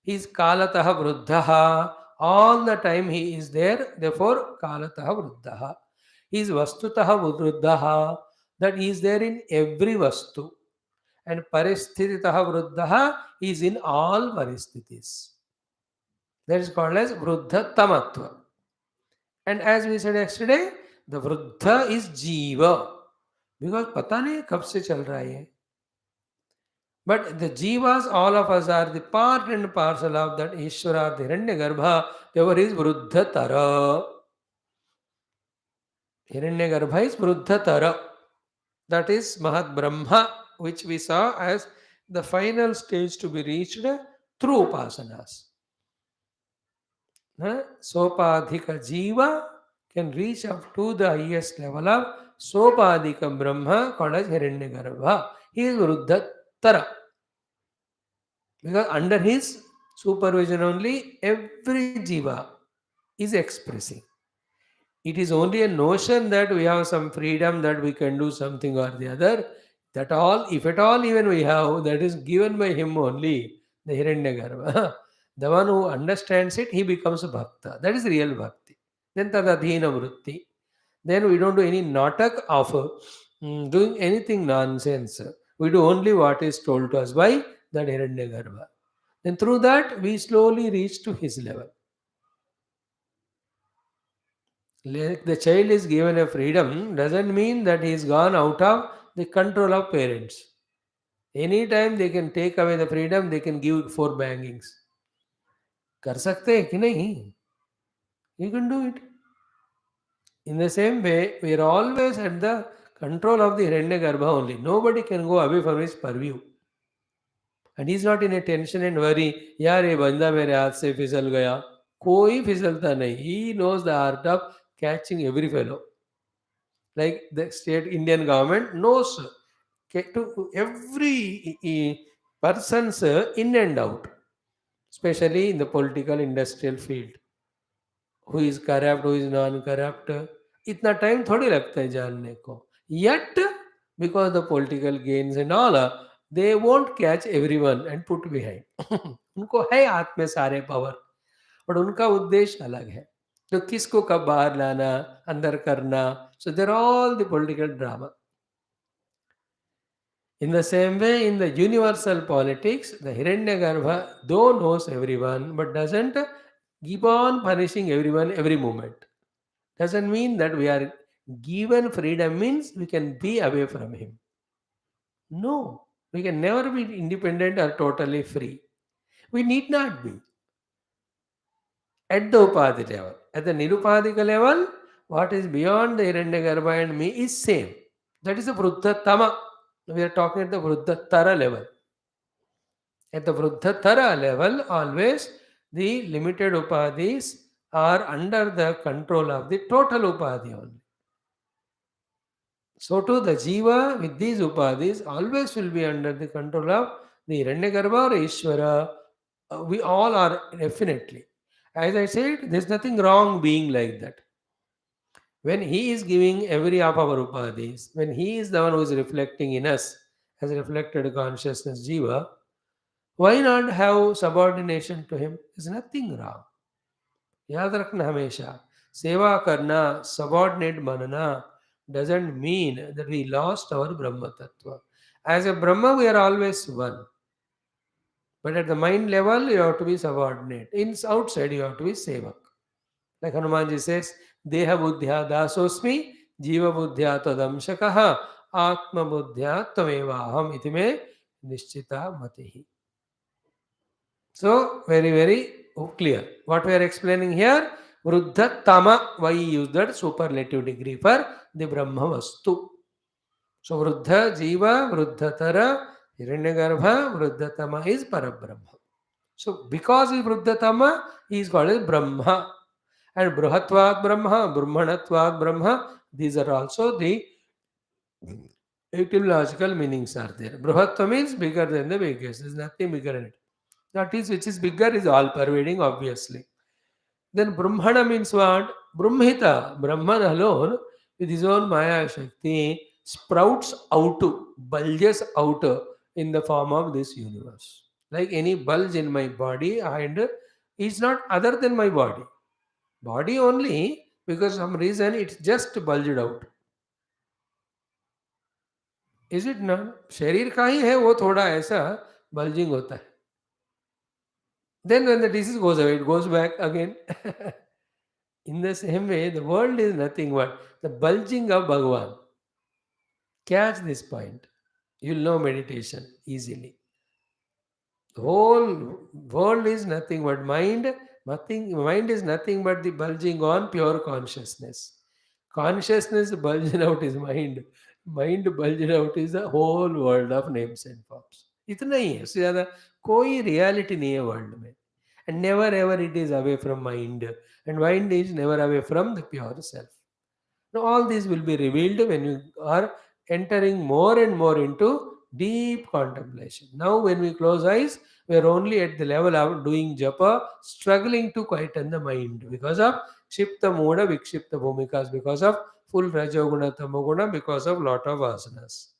He is Kalataha Vruddhaha. All the time he is there, therefore Kalataha Vruddhaha. He is Vastutaha Vruddhaha. That he is there in every Vastu. And Paristhititaha Vruddhaha is in all Paristhithis. That is called as Vruddha Tamatva. And as we said yesterday, the Vruddha is Jiva. Because पता नहीं कब से चल रहा है. But the Jivas, all of us are the part and parcel of that Ishvara, the Hiranyagarbha. Therefore is Vruddha Tara. Hiranyagarbha is Vruddha Tara. That is Mahat Brahma, which we saw as the final stage to be reached through upasanas. Sopadhika Jiva can reach up to the highest level of Sopadhika Brahma called as Hiranyagarbha. He is Vruddha Tara. Because under his supervision only, every Jiva is expressing. It is only a notion that we have some freedom that we can do something or the other. That all, if at all even we have, that is given by him only, the Hiranyagarbha. The one who understands it, he becomes a bhakta. That is real bhakti. Then tadadhina vritti. Then we don't do any natak of doing anything nonsense. We do only what is told to us by that Hiranyagarbha. Then through that, we slowly reach to his level. Like the child is given a freedom doesn't mean that he is gone out of the control of parents. Anytime they can take away the freedom, they can give 4 bangings. कर सकते हैं कि नहीं? You can do it. In the same way, we are always at the control of the Hiranyagarbha only. Nobody can go away from his purview. And he is not in a tension and worry. यार ये बंदा मेरे हाथ से फिसल गया. कोई फिसलता नहीं. He knows the art of catching every fellow. Like the state Indian government knows to every person's in and out, especially in the political industrial field. Who is corrupt, who is non-corrupt. इतना time थोड़ी लगता है जानने को. Yet, because the political gains and all, they won't catch everyone and put behind. उनको है हाथ में सारे पावर, बट उनका उद्देश्य अलग है. तो किसको कब बाहर लाना, अंदर करना. So they're all the political drama. In the same way, in the universal politics, the Hiranyagarbha, though knows everyone, but doesn't keep on punishing everyone every moment. Doesn't mean that we are given freedom means we can be away from him. No, we can never be independent or totally free. We need not be. At the Upadhi level. At the Nirupadhika level, what is beyond the Hiranyagarbha and me is same. That is the Vruddhatama. We are talking at the Vruddhatara level. At the Vruddhatara level, always the limited upadhis are under the control of the total upadhi only. So too the jiva with these upadhis always will be under the control of the Hiranyagarbha or Ishvara. We all are definitely. As I said, there's nothing wrong being like that. When he is giving every of our upadhis, when he is the one who is reflecting in us as reflected consciousness jiva, why not have subordination to him? There's nothing wrong. याद रखना हमेशा सेवा करना subordinate बनना doesn't mean that we lost our Brahma Tattva. As a Brahma, we are always one. But at the mind level, you have to be subordinate. In outside, you have to be sevak. Like Hanumanji says, Deha buddhya dasosmi, jiva buddhya tadamshakaha, atma buddhya tameva aham itime nishchita matihi. So, very, very clear. What we are explaining here, Vruddha Tama, why he used that superlative degree for the Brahma Vastu. So, Vruddha Jiva, Vruddha Tara, Hiranyagarbha, Vruddha Tama is Parabrahma. So, because he is Vruddha Tama, he is called as Brahma. And Bruhatvad Brahma, Brahmanatvad Brahma, these are also the etymological meanings are there. Bruhatva means bigger than the biggest. There is nothing bigger in it. That is, which is bigger is all pervading, obviously. Then Brahmana means what? Brahmita, Brahman alone, with his own Maya Shakti, sprouts out, bulges out in the form of this universe. Like any bulge in my body, and is not other than my body. Body only, because some reason it's just bulged out. Is it not? शरीर का ही है वो थोड़ा ऐसा bulging होता है. Then when the disease goes away, it goes back again. In the same way, the world is nothing but the bulging of Bhagavan. Catch this point. You'll know meditation easily. The whole world is nothing but mind. Nothing, mind is nothing but the bulging on pure consciousness. Consciousness bulging out is mind. Mind bulging out is the whole world of names and forms. इतना ही है, उससे ज़्यादा कोई reality नहीं है world में. And never ever it is away from mind. And mind is never away from the pure self. Now, all these will be revealed when you are entering more and more into deep contemplation. Now, when we close eyes, we are only at the level of doing japa, struggling to quieten the mind because of Shipta Moda, Vikshipta Bhumikas, because of full Rajoguna, Tamoguna, because of lot of asanas.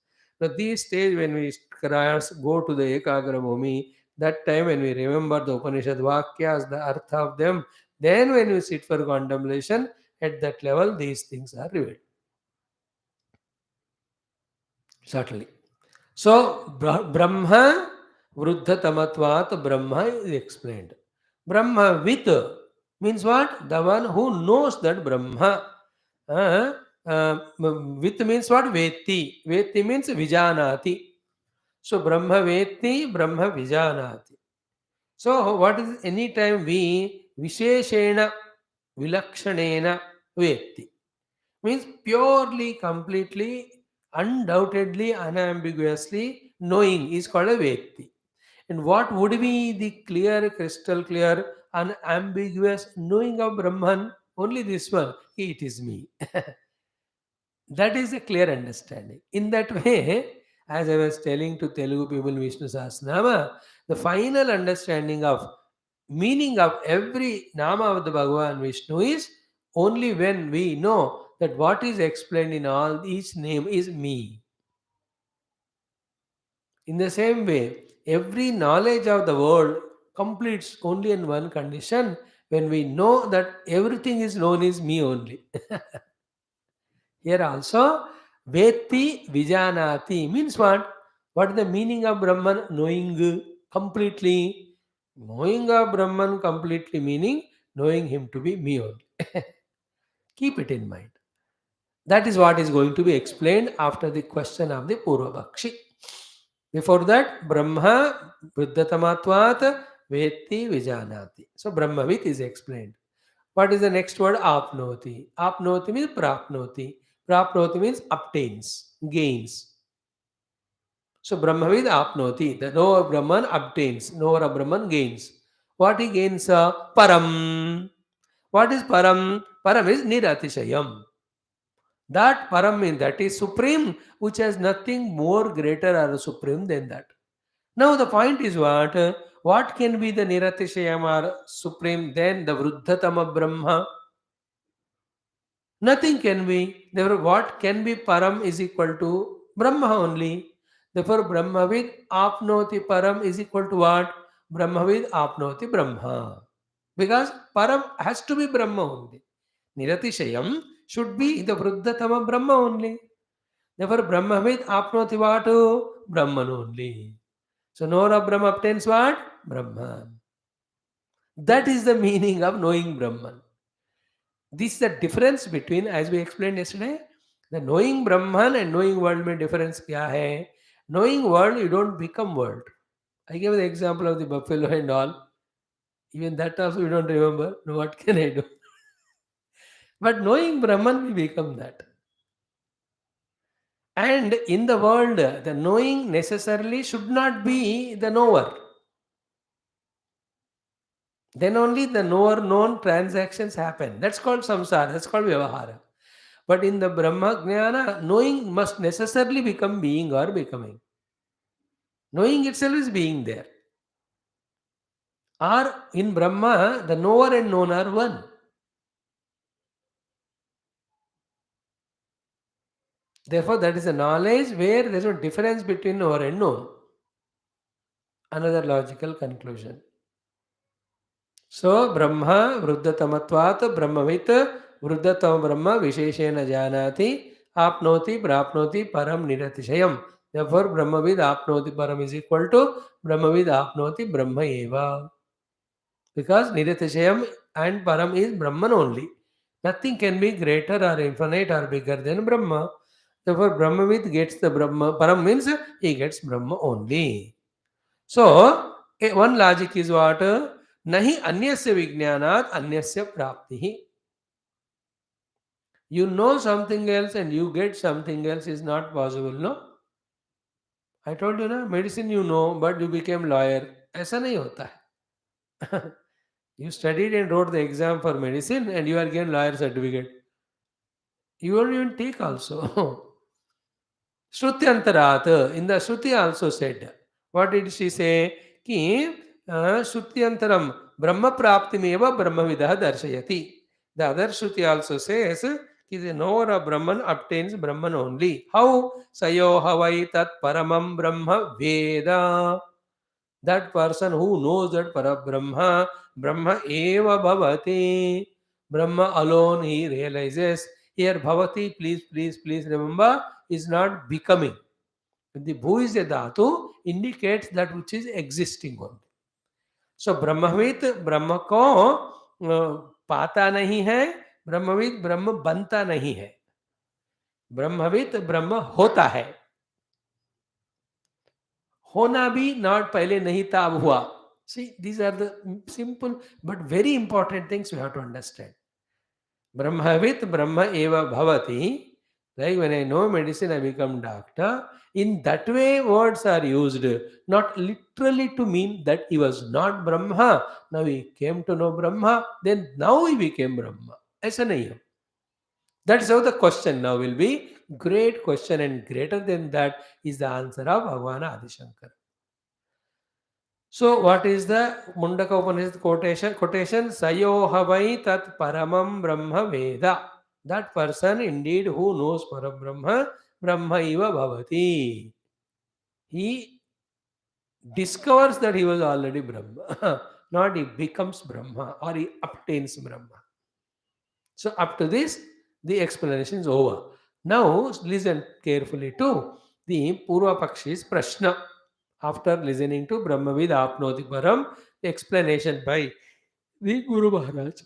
Now, these stage when we go to the Ekagra Bhumi, that time when we remember the Upanishad Vakyas, the artha of them, then when we sit for contemplation, at that level, these things are revealed. Certainly. So, Brahma, Vruddha Tamatvat, Brahma is explained. Brahma with means what? The one who knows that Brahma. With means what? Veti. Veti means Vijanati. So, Brahma Veti, Brahma Vijanati. So, what is any time we Visheshena, Vilakshanena, Veti? Means purely, completely, undoubtedly, unambiguously knowing is called a Veti. And what would be the clear, crystal clear, unambiguous knowing of Brahman? Only this one. It is me. That is a clear understanding. In that way, as I was telling to Telugu people in Vishnu Sahasranama, the final understanding of meaning of every nama of the Bhagavan Vishnu is only when we know that what is explained in all each name is me. In the same way, every knowledge of the world completes only in one condition when we know that everything is known is me only. Here also, Veti Vijanati means what? What is the meaning of Brahman? Knowing completely. Knowing of Brahman completely meaning knowing him to be me only. Keep it in mind. That is what is going to be explained after the question of the Purva Bakshi. Before that, Brahma Buddhatamatvat Veti Vijanati. So Brahmavit is explained. What is the next word? Apnoti. Apnoti means prapnoti. Prapnoti means obtains, gains. So Brahmavid apnoti, the knower of Brahman obtains, knower of Brahman gains. What he gains? Param. What is Param? Param is Niratishayam. That Param means that is supreme, which has nothing more greater or supreme than that. Now the point is what? What can be the Niratishayam or supreme than the Vruddhatama Brahma? Nothing can be. Therefore, what can be Param is equal to Brahma only. Therefore, Brahmavid apnoti Param is equal to what? Brahmavid apnoti Brahma. Because Param has to be Brahma only. Niratishayam should be the Vruddhatama Brahma only. Therefore, Brahmavid apnoti what? Brahman only. So, knower of Brahma obtains what? Brahman. That is the meaning of knowing Brahman. This is the difference between, as we explained yesterday, the knowing Brahman and knowing world में difference क्या है? Knowing world, you don't become world. I gave the example of the buffalo and all. Even that also you don't remember. No, what can I do? But knowing Brahman, we become that. And in the world, the knowing necessarily should not be the knower. Then only the knower known transactions happen. That's called samsara. That's called vyavahara. But in the Brahma Jnana, knowing must necessarily become being or becoming. Knowing itself is being there. Or in Brahma, the knower and known are one. Therefore, that is a knowledge where there is no difference between knower and known. Another logical conclusion. So, Brahma Vruddhatamatvat Brahmavit Vruddhatama Brahma Visheshena Janati Apnoti Prapnoti Param Niratishayam. Therefore, Brahmavid Apnoti Param is equal to Brahmavid Apnoti Brahma Eva. Because Niratishayam and Param is Brahman only. Nothing can be greater or infinite or bigger than Brahma. Therefore, Brahmavid gets the Brahma. Param means he gets Brahma only. So, one logic is what? Nahi anyasya vijnanat anyasya prapti. You know something else and you get something else is not possible, no? I told you, na, medicine you know, but you became lawyer. ऐसा नहीं होता है. You studied and wrote the exam for medicine and you are given lawyer certificate. You won't even take also. Shrutyantarat, in the Shruti also said. What did she say? Ki Shrutyantaram Brahma Praptimeva Brahmavidah Darshayati. The other Shruti also says ki the knower of Brahman obtains Brahman only. How? Sayo Havai Tat Paramam Brahma Veda. That person who knows that Parabrahma, Brahma eva bhavati. Brahma alone he realizes. Here bhavati, please remember, is not becoming. The bhu is a dhatu indicates that which is existing only. So ब्रह्मविद ब्रह्म को पाता नहीं है, ब्रह्मविद ब्रह्म बनता नहीं है, ब्रह्मविद ब्रह्म होता है. होना भी नॉट पहले नहीं था अब हुआ. See, these are the simple but very important things we have to understand. Brahmavit Brahma eva bhavati. Like when I know medicine, I become doctor. In that way, words are used, not literally to mean that he was not Brahma. Now he came to know Brahma, then now he became Brahma. ऐसा नहीं है. That's how the question now will be. Great question, and greater than that is the answer of Bhagwan Adi Shankara. So, what is the Mundaka Upanishad quotation? Sayo havai tat paramam brahma veda. That person indeed who knows Parabrahma, Brahma eva bhavati. He discovers that he was already Brahma, not he becomes Brahma or he obtains Brahma. So, up to this, the explanation is over. Now, listen carefully to the Purva Pakshi's Prashna. After listening to Brahmavid Apnoti Param, the explanation by the Guru Maharaj.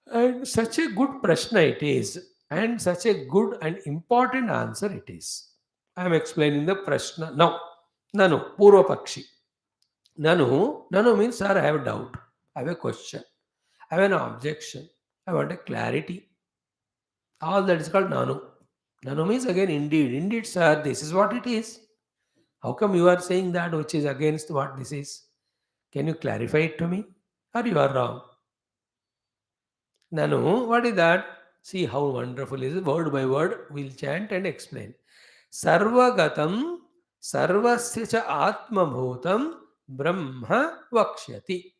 And such a good Prashna it is, and such a good and important answer it is. I am explaining the Prashna now. Nanu, Purva Pakshi. Nanu means, sir, I have a doubt, I have a question, I have an objection, I want a clarity. All that is called Nanu. Nanu means again indeed. Indeed, sir, this is what it is. How come you are saying that which is against what this is? Can you clarify it to me? Or you are wrong? Nanu, what is that? See how wonderful is it. Word by word, we'll chant and explain. Sarvagatam sarvasya cha atmabhutam brahma vakshyati.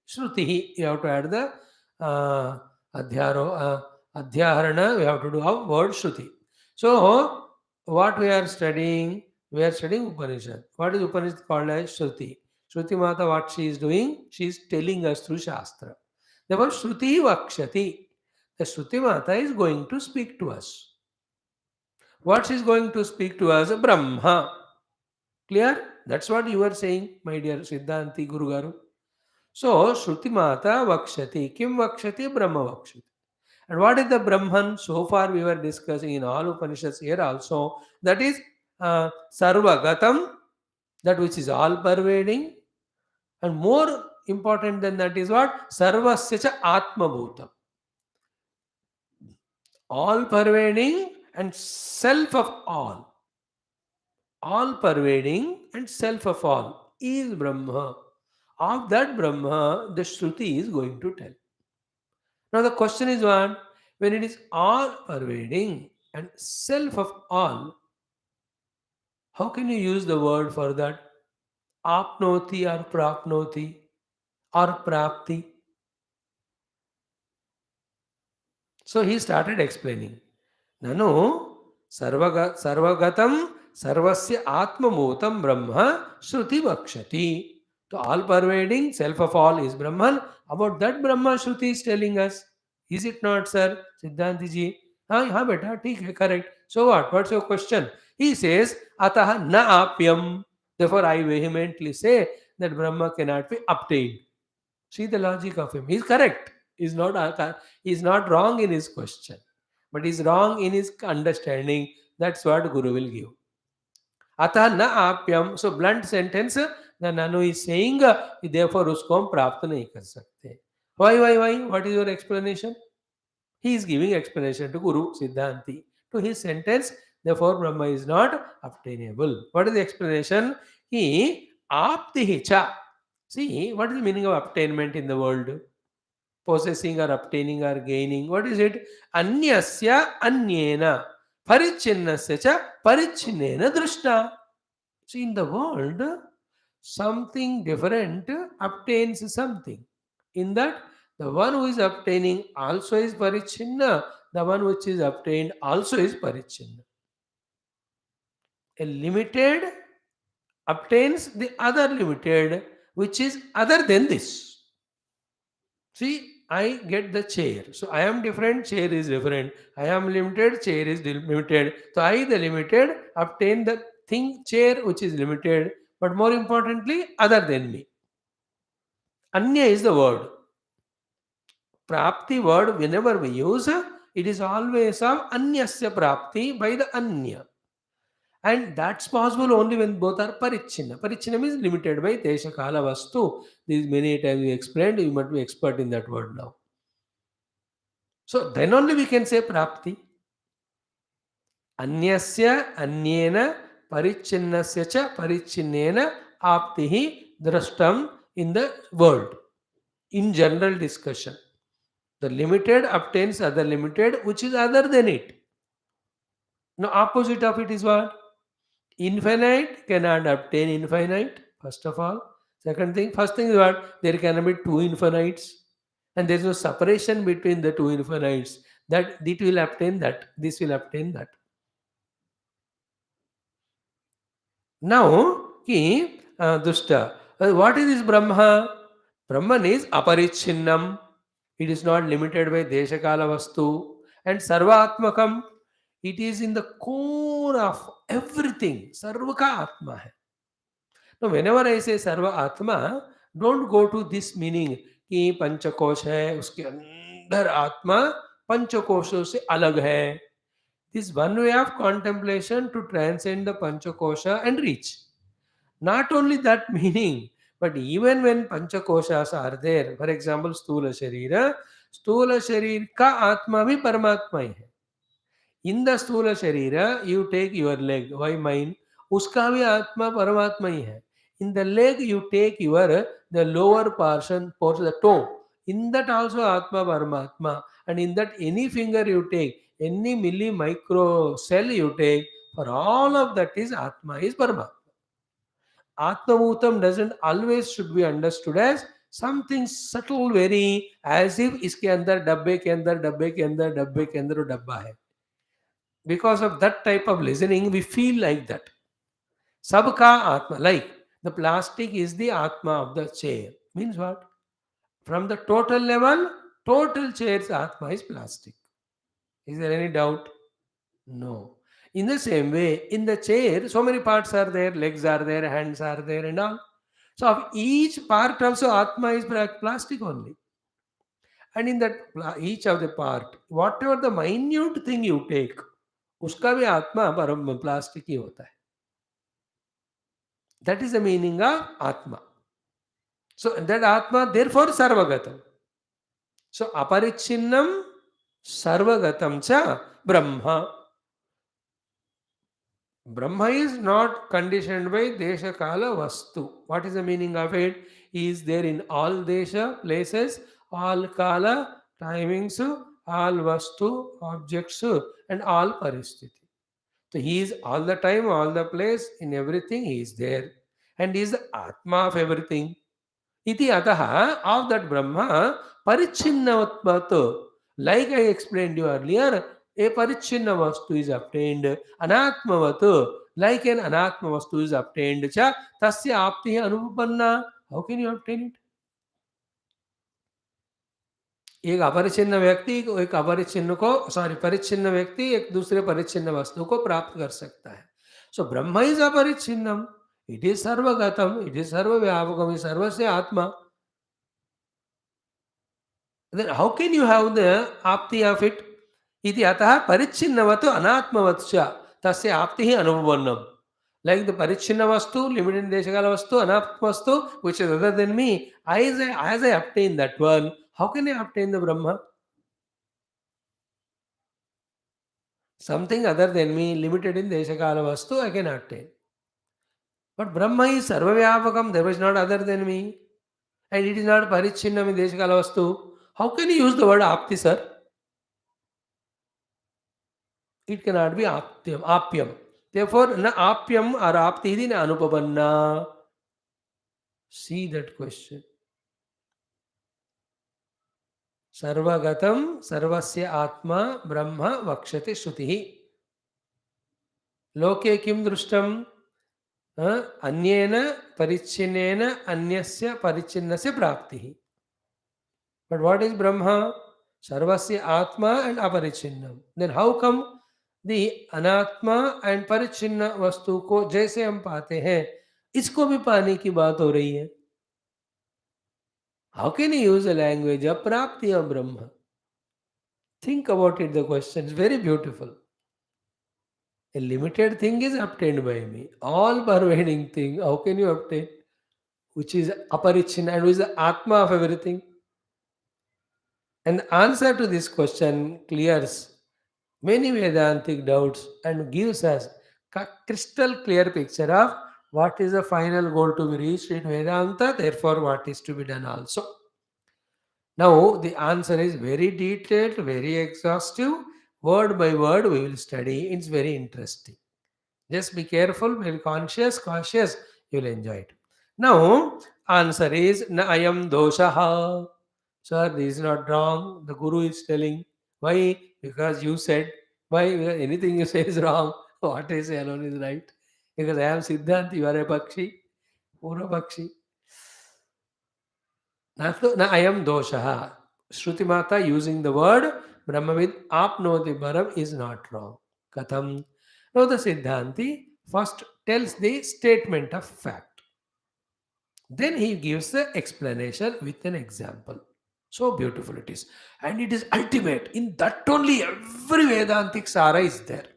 Shruti, you have to add the adhyaharana, we have to do of word Shruti. So, what we are studying? We are studying Upanishad. What is Upanishad called as Shruti? Shruti Mata, what she is doing? She is telling us through Shastra. Therefore, Shruti Vakshati. The Shruti Mata is going to speak to us. What she is going to speak to us? Brahma. Clear? That's what you are saying, my dear Siddhanti Guru Garu. So, Shruti Mata Vakshati. Kim Vakshati? Brahma Vakshati. And what is the Brahman? So far we were discussing in all Upanishads here also. That is Sarvagatam, that which is all pervading. And more important than that is what? Sarvasya cha Atma Bhutam. All pervading and self of all. All pervading and self of all is Brahma. Of that Brahma, the Shruti is going to tell. Now the question is what? When it is all pervading and self of all, how can you use the word for that? Apnoti or prapnoti or prapti? So he started explaining. Nanu sarvagatam sarvasya atmamutam brahma shruti vakshati. So all pervading, self of all is Brahman. About that Brahma Shruti is telling us. Is it not, sir? Siddhanti ji. हाँ बेटा ठीक है correct. So what? What's your question? He says atah na apyam. Therefore I vehemently say that Brahma cannot be obtained. See the logic of him. He's correct. He's not wrong in his question. But he's wrong in his understanding. That's what Guru will give. Atah na apyam. So blunt sentence, the Nanu is saying, therefore usko hum प्राप्त नहीं कर सकते. Why? What is your explanation? He is giving explanation to Guru Siddhanti. To his sentence, therefore Brahma is not obtainable. What is the explanation? He aptihi cha. See, what is the meaning of obtainment in the world? Possessing or obtaining or gaining. What is it? Anyasya anyena. Parichinnasya cha parichinnena drishta. See, in the world, something different obtains something. In that, the one who is obtaining also is parichinna. The one which is obtained also is parichinna. A limited obtains the other limited, which is other than this. See, I get the chair. So I am different, chair is different. I am limited, chair is limited. So I, the limited, obtain the thing, chair, which is limited, but more importantly, other than me. Anya is the word. Prapti word, whenever we use, it is always of anyasya prapti by the anya. And that's possible only when both are parichinna. Parichinna means limited by desha kala vastu. This many times we explained, you must be expert in that word now. So then only we can say prapti. Anyasya anyena parichinnasya cha parichinnena aptihi drashtam in the world. In general discussion. The limited obtains other limited, which is other than it. Now, opposite of it is what? Infinite cannot obtain infinite, first of all. First thing is what? There cannot be two infinites. And there is no separation between the two infinites. That it will obtain that, this will obtain that. Now, dushta. What is this Brahma? Brahman is aparichinnam. It is not limited by deshakala vastu. And sarvatmakam. It is in the core of everything. Sarva ka atma hai. Now, whenever I say sarva atma, don't go to this meaning कि पंचकोश है उसके अंदर आत्मा पंचकोशों से अलग है. This one way of contemplation to transcend the Panchakosha and reach. Not only that meaning, but even when Panchakoshas are there, for example, Stula Sharir ka Atma bhi Paramatma hai. In the Stula Sharira, you take your leg. Why mine? उसका भी आत्मा परमात्मा ही है. In the leg you take your the lower portion the toe. In that also Atma Paramatma, and in that any finger you take, any milli micro cell you take, for all of that is Atma is Paramatma. Atmabhutam doesn't always should be understood as something subtle, very as if इसके अंदर डब्बे के अंदर डब्बे के अंदर डब्बे के अंदर वो डब्बा है. Because of that type of listening, we feel like that. Sabka Atma, like the plastic is the Atma of the chair. Means what? From the total level, total chair's Atma is plastic. Is there any doubt? No. In the same way, in the chair, so many parts are there, legs are there, hands are there, and all. So of each part also Atma is plastic only. And in that each of the part, whatever the minute thing you take, उसका भी आत्मा परम plastic ही होता है. That is the meaning of Atma. So that Atma, therefore, Sarvagatam. So Aparichinnam Sarvagatam cha Brahma. Brahma is not conditioned by Desha Kala Vastu. What is the meaning of it? He is there in all Desha, places, all Kala, timings, all Vastu, objects, and all Paristhiti. So he is all the time, all the place, in everything he is there. And he is the Atma of everything. Iti ataha, of that Brahma, Parichinnavatmatu. Like I explained you earlier, a Parichinna Vastu is obtained. Anatmavatu, like an Anatma Vastu is obtained. Cha, tasya apti anupanna. How can you obtain it? एक अपरिचिन्न व्यक्ति एक अपरिचिन्न को परिचिन्न व्यक्ति एक दूसरे परिचिन्न वस्तु को प्राप्त कर सकता है. सो ब्रह्म इज अपरिचिन्नम, इट इज सर्वगतम, इट इज सर्वव्यापकम, इज सर्वस्य आत्मा. Then how can you have the apti of it? Iti atah parichinnavatu anatmavatsya tasya apti anubhavannam. Like the parichinna vastu, limited in deshakala vastu, anatma vastu, which is other than me, as I obtain that one, how can I obtain the Brahma? Something other than me, limited in deshakala vastu, I can obtain. But Brahma is sarvavyapakam, there is not other than me. And it is not parichinnam in deshakala vastu. How can you use the word apti, sir? It cannot be aptyam, apyam. Therefore, na apyam or apti idi na anupavanna. See that question. Sarvagatam sarvasya atma brahma vakshati shruti. Loke kim drushtam? Anyena parichinena anyasya parichinnasya prapti. But what is Brahma? Sarvasya Atma and Aparichinnam. Then how come the Anatma and Parichinna वस्तु को जैसे हम पाते हैं, इसको भी पाने की बात हो रही है. How can you use a language of Prapti of Brahma? Think about it, the question is very beautiful. A limited thing is obtained by me. All pervading thing, how can you obtain? Which is Aparichinna and which is the Atma of everything. And the answer to this question clears many Vedantic doubts and gives us crystal clear picture of what is the final goal to be reached in Vedanta, therefore what is to be done also. Now the answer is very detailed, very exhaustive, word by word we will study. It's very interesting. Just be careful, very cautious, you will enjoy it. Now, answer is na ayam doshaha. Sir, this is not wrong. The Guru is telling. Why? Because you said. Why? Because anything you say is wrong. What I say alone is right. Because I am Siddhant, you are a Pakshi. Pura Pakshi. Na ayam doshaha. Shruti Mata using the word Brahmavid apnoti Bharam is not wrong. Katham. Now the Siddhanti first tells the statement of fact. Then he gives the explanation with an example. So beautiful it is. And it is ultimate. In that only every Vedantic Sara is there.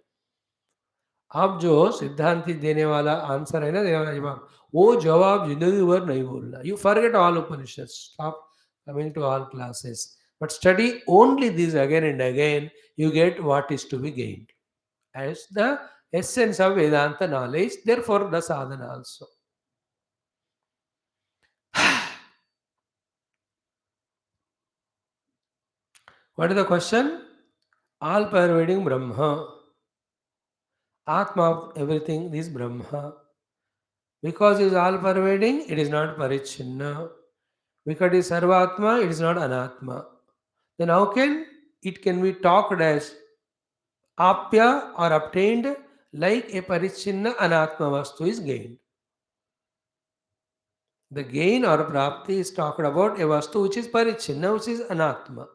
आप जो सिद्धांति देने वाला answer है ना, देने वाला जवाब, वो जवाब जिंदगी भर नहीं भूलना. You forget all Upanishads. Stop coming to all classes. But study only this again and again. You get what is to be gained. As the essence of Vedanta knowledge, therefore the sadhana also. What is the question? All pervading Brahma. Atma of everything is Brahma. Because it is all pervading, it is not parichinna. Because it is sarvatma, it is not anatma. Then how can it can be talked as apya or obtained like a parichinna anatma vastu is gained? The gain or prapti is talked about a vastu which is parichinna, which is anatma.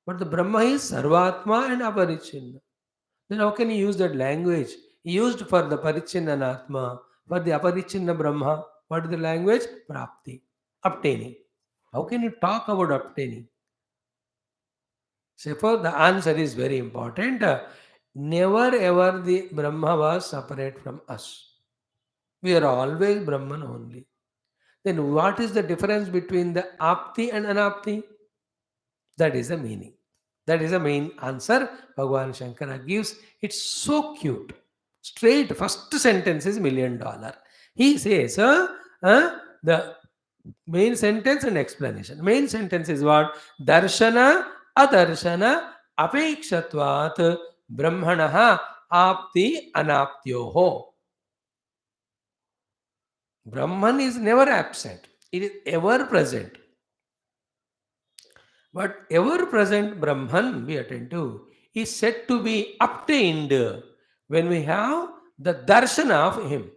But the Brahma is sarvatma and aparichinna. Then how can you use that language? Used for the parichinna anatma, for the aparichinna Brahma. What is the language? Prapti. Obtaining. How can you talk about obtaining? Therefore, the answer is very important. Never ever the Brahma was separate from us. We are always Brahman only. Then what is the difference between the apti and anapti? That is the meaning. That is the main answer Bhagavan Shankara gives. It's so cute. Straight, first sentence is $1,000,000. He says, the main sentence and explanation. Main sentence is what? Darshana, adarshana, apekshatvat, brahmanaha, apti, anaptyoho. Brahman is never absent. It is ever present. But ever present Brahman, we attend to, is said to be obtained when we have the darshana of him.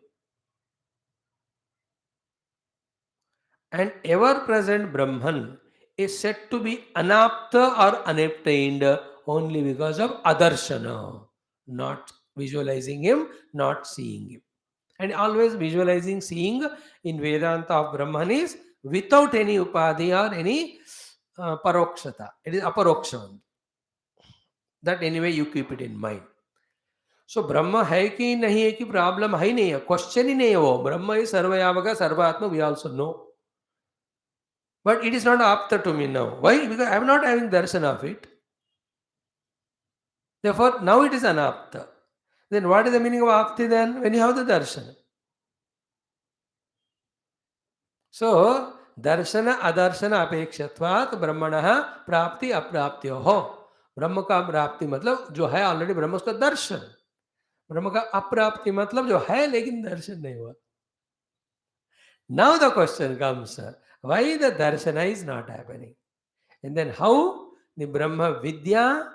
And ever present Brahman is said to be anapta or unobtained only because of adarshana, not visualizing him, not seeing him. And always visualizing, seeing in Vedanta of Brahman is without any upadhi or any parokshata. It is aparoksha. That anyway you keep it in mind. So ब्रह्म है कि नहीं है कि problem है ही नहीं है, question ही नहीं है वो. ब्रह्म is सर्वव्यापक सर्वात्मा, we also know. But it is not apta to me now. Why? Because I am not having darshan of it. Therefore, now it is anapta. Then what is the meaning of apti then? When you have the darshan. So, darshana adarshana apekshatvat brahmanaha प्राप्ति अप्राप्त्यो हो. ब्रह्म का प्राप्ति मतलब जो है already ब्रह्म, उसका दर्शन. ब्रह्म का अप्राप्ति मतलब जो है लेकिन दर्शन नहीं हुआ. Now the question comes, why the darshana is not happening? And then how the Brahma Vidya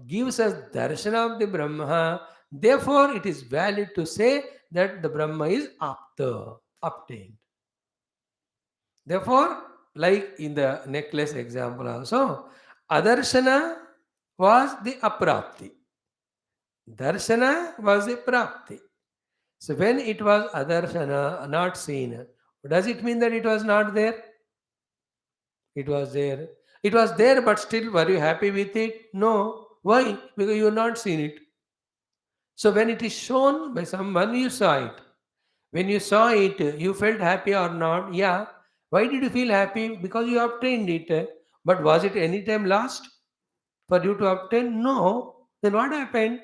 gives us darshana of the Brahma. Therefore, it is valid to say that the Brahma is apta, obtained. Therefore, like in the necklace example also, adarshana was the aprapti. Darshana was the prapti. So when it was adarshana, not seen, does it mean that it was not there? It was there. It was there, but still, were you happy with it? No. Why? Because you have not seen it. So when it is shown by someone, you saw it. When you saw it, you felt happy or not? Yeah. Why did you feel happy? Because you obtained it. But was it any time lost for you to obtain? No. Then what happened?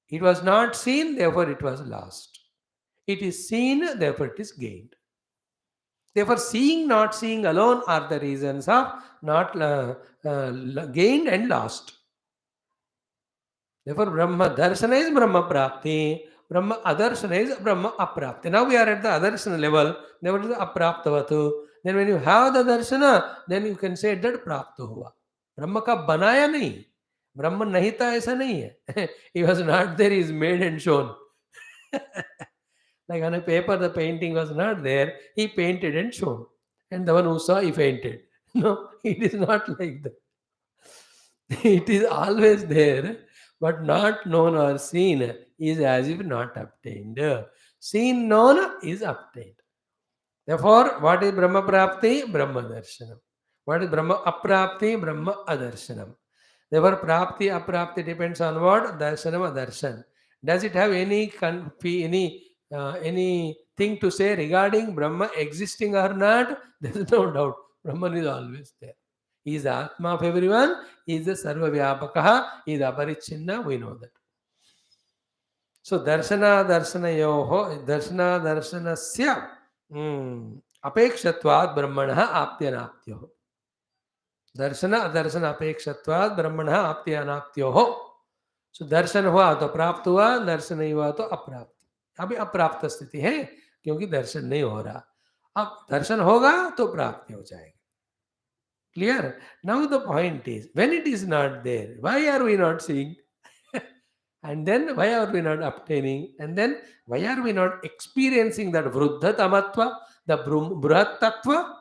It was not seen, therefore it was lost. It is seen, therefore it is gained. Therefore, seeing, not seeing alone are the reasons of not gained and lost. Therefore, Brahma Darshana is Brahma Prapti, Brahma Adarshana is Brahma Aprapti. Now we are at the Adarshana level, never is Apraptavatu. Then when you have the Darshana, then you can say that Prapta Hua. Brahma ka banaya nahi. Brahman nahi tha aisa nahi hai. He was not there, he is made and shown. Like on a paper, the painting was not there, he painted and shown. And the one who saw, he fainted. No, it is not like that. It is always there, but not known or seen is as if not obtained. Seen, known is obtained. Therefore, what is Brahma Prapti? Brahma Darshanam. What is Brahma Aprapti? Brahma Adarshanam. Therefore, Prapti Aprapti depends on what? Darshanam Adarshan. Does it have any anything to say regarding Brahma existing or not? There is no doubt. Brahman is always there. He is the Atma of everyone. He is the Sarva Vyapakaha. He is the Aparichinna. We know that. So darshana darshanasya apekshatvad brahmanah aptyanaptyoh. दर्शन अदर्शन अपेक्षत्वाद ब्रह्मण आप्ति अनाप्त्यो हो. सो दर्शन हुआ तो प्राप्त हुआ, दर्शन नहीं हुआ तो अप्राप्त. अभी अप्राप्त स्थिति है क्योंकि दर्शन नहीं हो रहा. अब दर्शन होगा तो प्राप्ति हो जाएगी. Clear? Now the point is, when it is not there, why are we not seeing? And then why are we not obtaining? And then why are we not experiencing that vruddha tamatva, the bruhat tattva,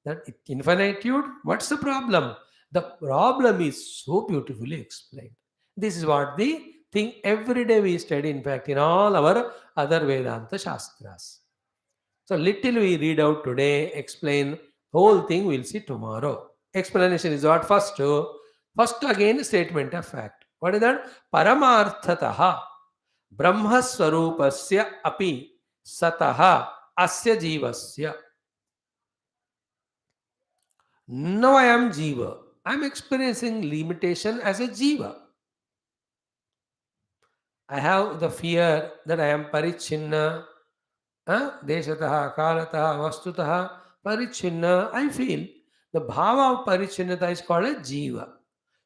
that infinitude? What's the problem? The problem is so beautifully explained. This is what the thing every day we study, in fact, in all our other Vedanta Shastras. So little we read out today, explain whole thing we'll see tomorrow. Explanation is what? First again statement of fact. What is that? Paramarthataha Brahmaswarupasya api sataha asya jivasya. Now I am jiva. I am experiencing limitation as a jiva. I have the fear that I am parichinna, deshatah, kalatah, vastutah, parichinna. I feel the bhava of parichinnata is called a jiva.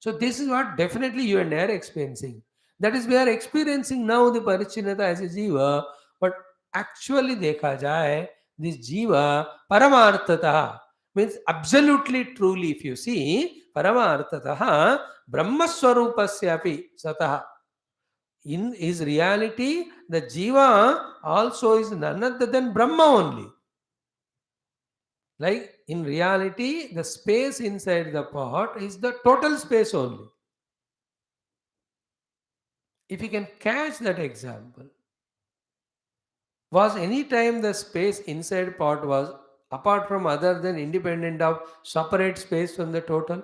So this is what definitely you and I are experiencing. That is, we are experiencing now the parichinnata as a jiva, but actually dekha jaye, this jiva paramarthatah means absolutely truly. If you see paramarthatah brahmaswarupasyapi satah, in his reality, the jiva also is none other than Brahma only. Like in reality, the space inside the pot is the total space only. If you can catch that example, was any time the space inside pot was apart from other than independent of separate space from the total?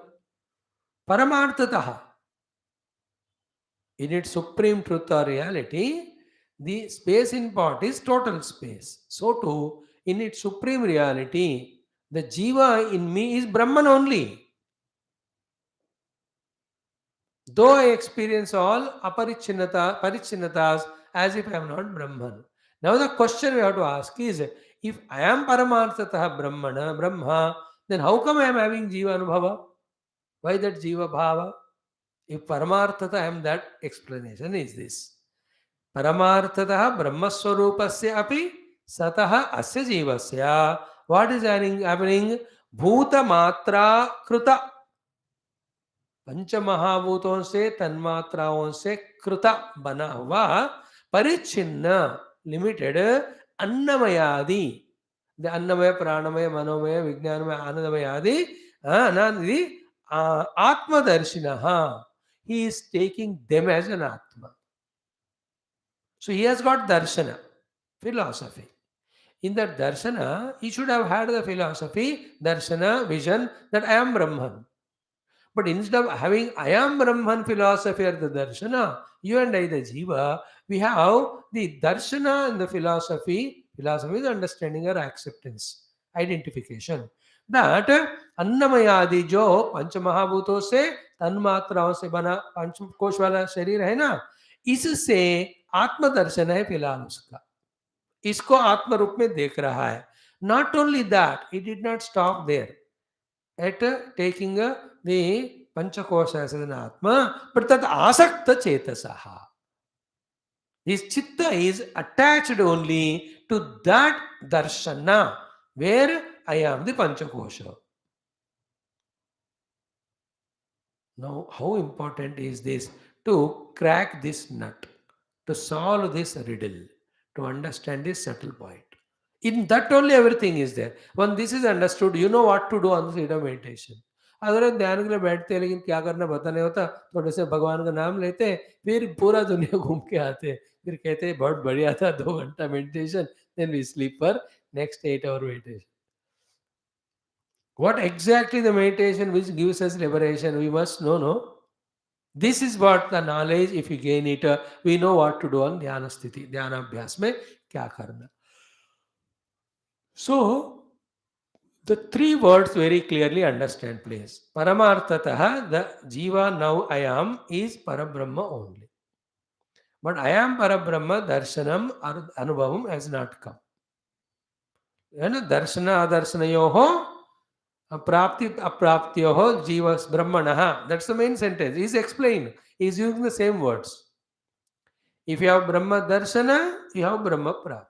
Paramarthataha. In its supreme truth or reality, the space in pot is total space. So too, in its supreme reality, the jiva in me is Brahman only. Though I experience all parichinatas as if I am not Brahman. Now the question we have to ask is, if I am Paramarthataha Brahma, then how come I am having jiva anubhava? Why that jiva bhava? If Paramarthata I am, that explanation is this. Paramarthataha Brahmaswarupasya api sataha asya jivasya. What is happening? Bhuta matra kruta. पंच महाभूतों से तन्मात्राओं से कृत बना हुआ परिच्छिन्न limited अन्नमयादि, the अन्नमय प्राणमय मनोमय विज्ञानमय आनंदमय आदि अनादि आत्मदर्शिनः. He is taking them as an atma. So he has got darshana, philosophy. In that darshana, he should have had the philosophy, darshana, vision that I am Brahman. But instead of having I am Brahman philosophy or the darshana, you and I, the jiva, we have the darshana and the philosophy. Philosophy is understanding or acceptance, identification. That अन्नमयादि जो पंच महाभूतों से तन्मात्राओं से बना पंच कोश वाला शरीर है ना, इससे आत्मदर्शन है फिलहाल उसका. इसको आत्म रूप में देख रहा है. Not only that, he did not stop there at taking the Panchakosha as an Atma, but that asakta chetasaha. His chitta is attached only to that darshana where I am the Panchakosha. Now, how important is this to crack this nut, to solve this riddle, to understand this subtle point? In that only everything is there. When this is understood, you know what to do on the state of meditation. अगर ध्यान के लिए बैठते हैं लेकिन क्या करना पता नहीं होता, थोड़े से भगवान का नाम लेते हैं, फिर पूरा दुनिया घूम के आते हैं, फिर कहते हैं बहुत बढ़िया था 2 घंटा meditation, then we sleep for next 8 hour meditation. What exactly the meditation which gives us liberation, we must know, no? This is what the knowledge, if you gain it, we know what to do on dhyana sthiti, dhyana abhyas में क्या करना. So, the 3 words very clearly understand, please. Paramarthataha, the jiva now I am is Parabrahma only. But I am Parabrahma, Darshanam or Anubhavam has not come. Darshana Adarsanayoho Prapti Apraptyoho Jivas Brahmanaha. That's the main sentence. He's explained. He's using the same words. If you have Brahma Darshana, you have Brahma Prapti.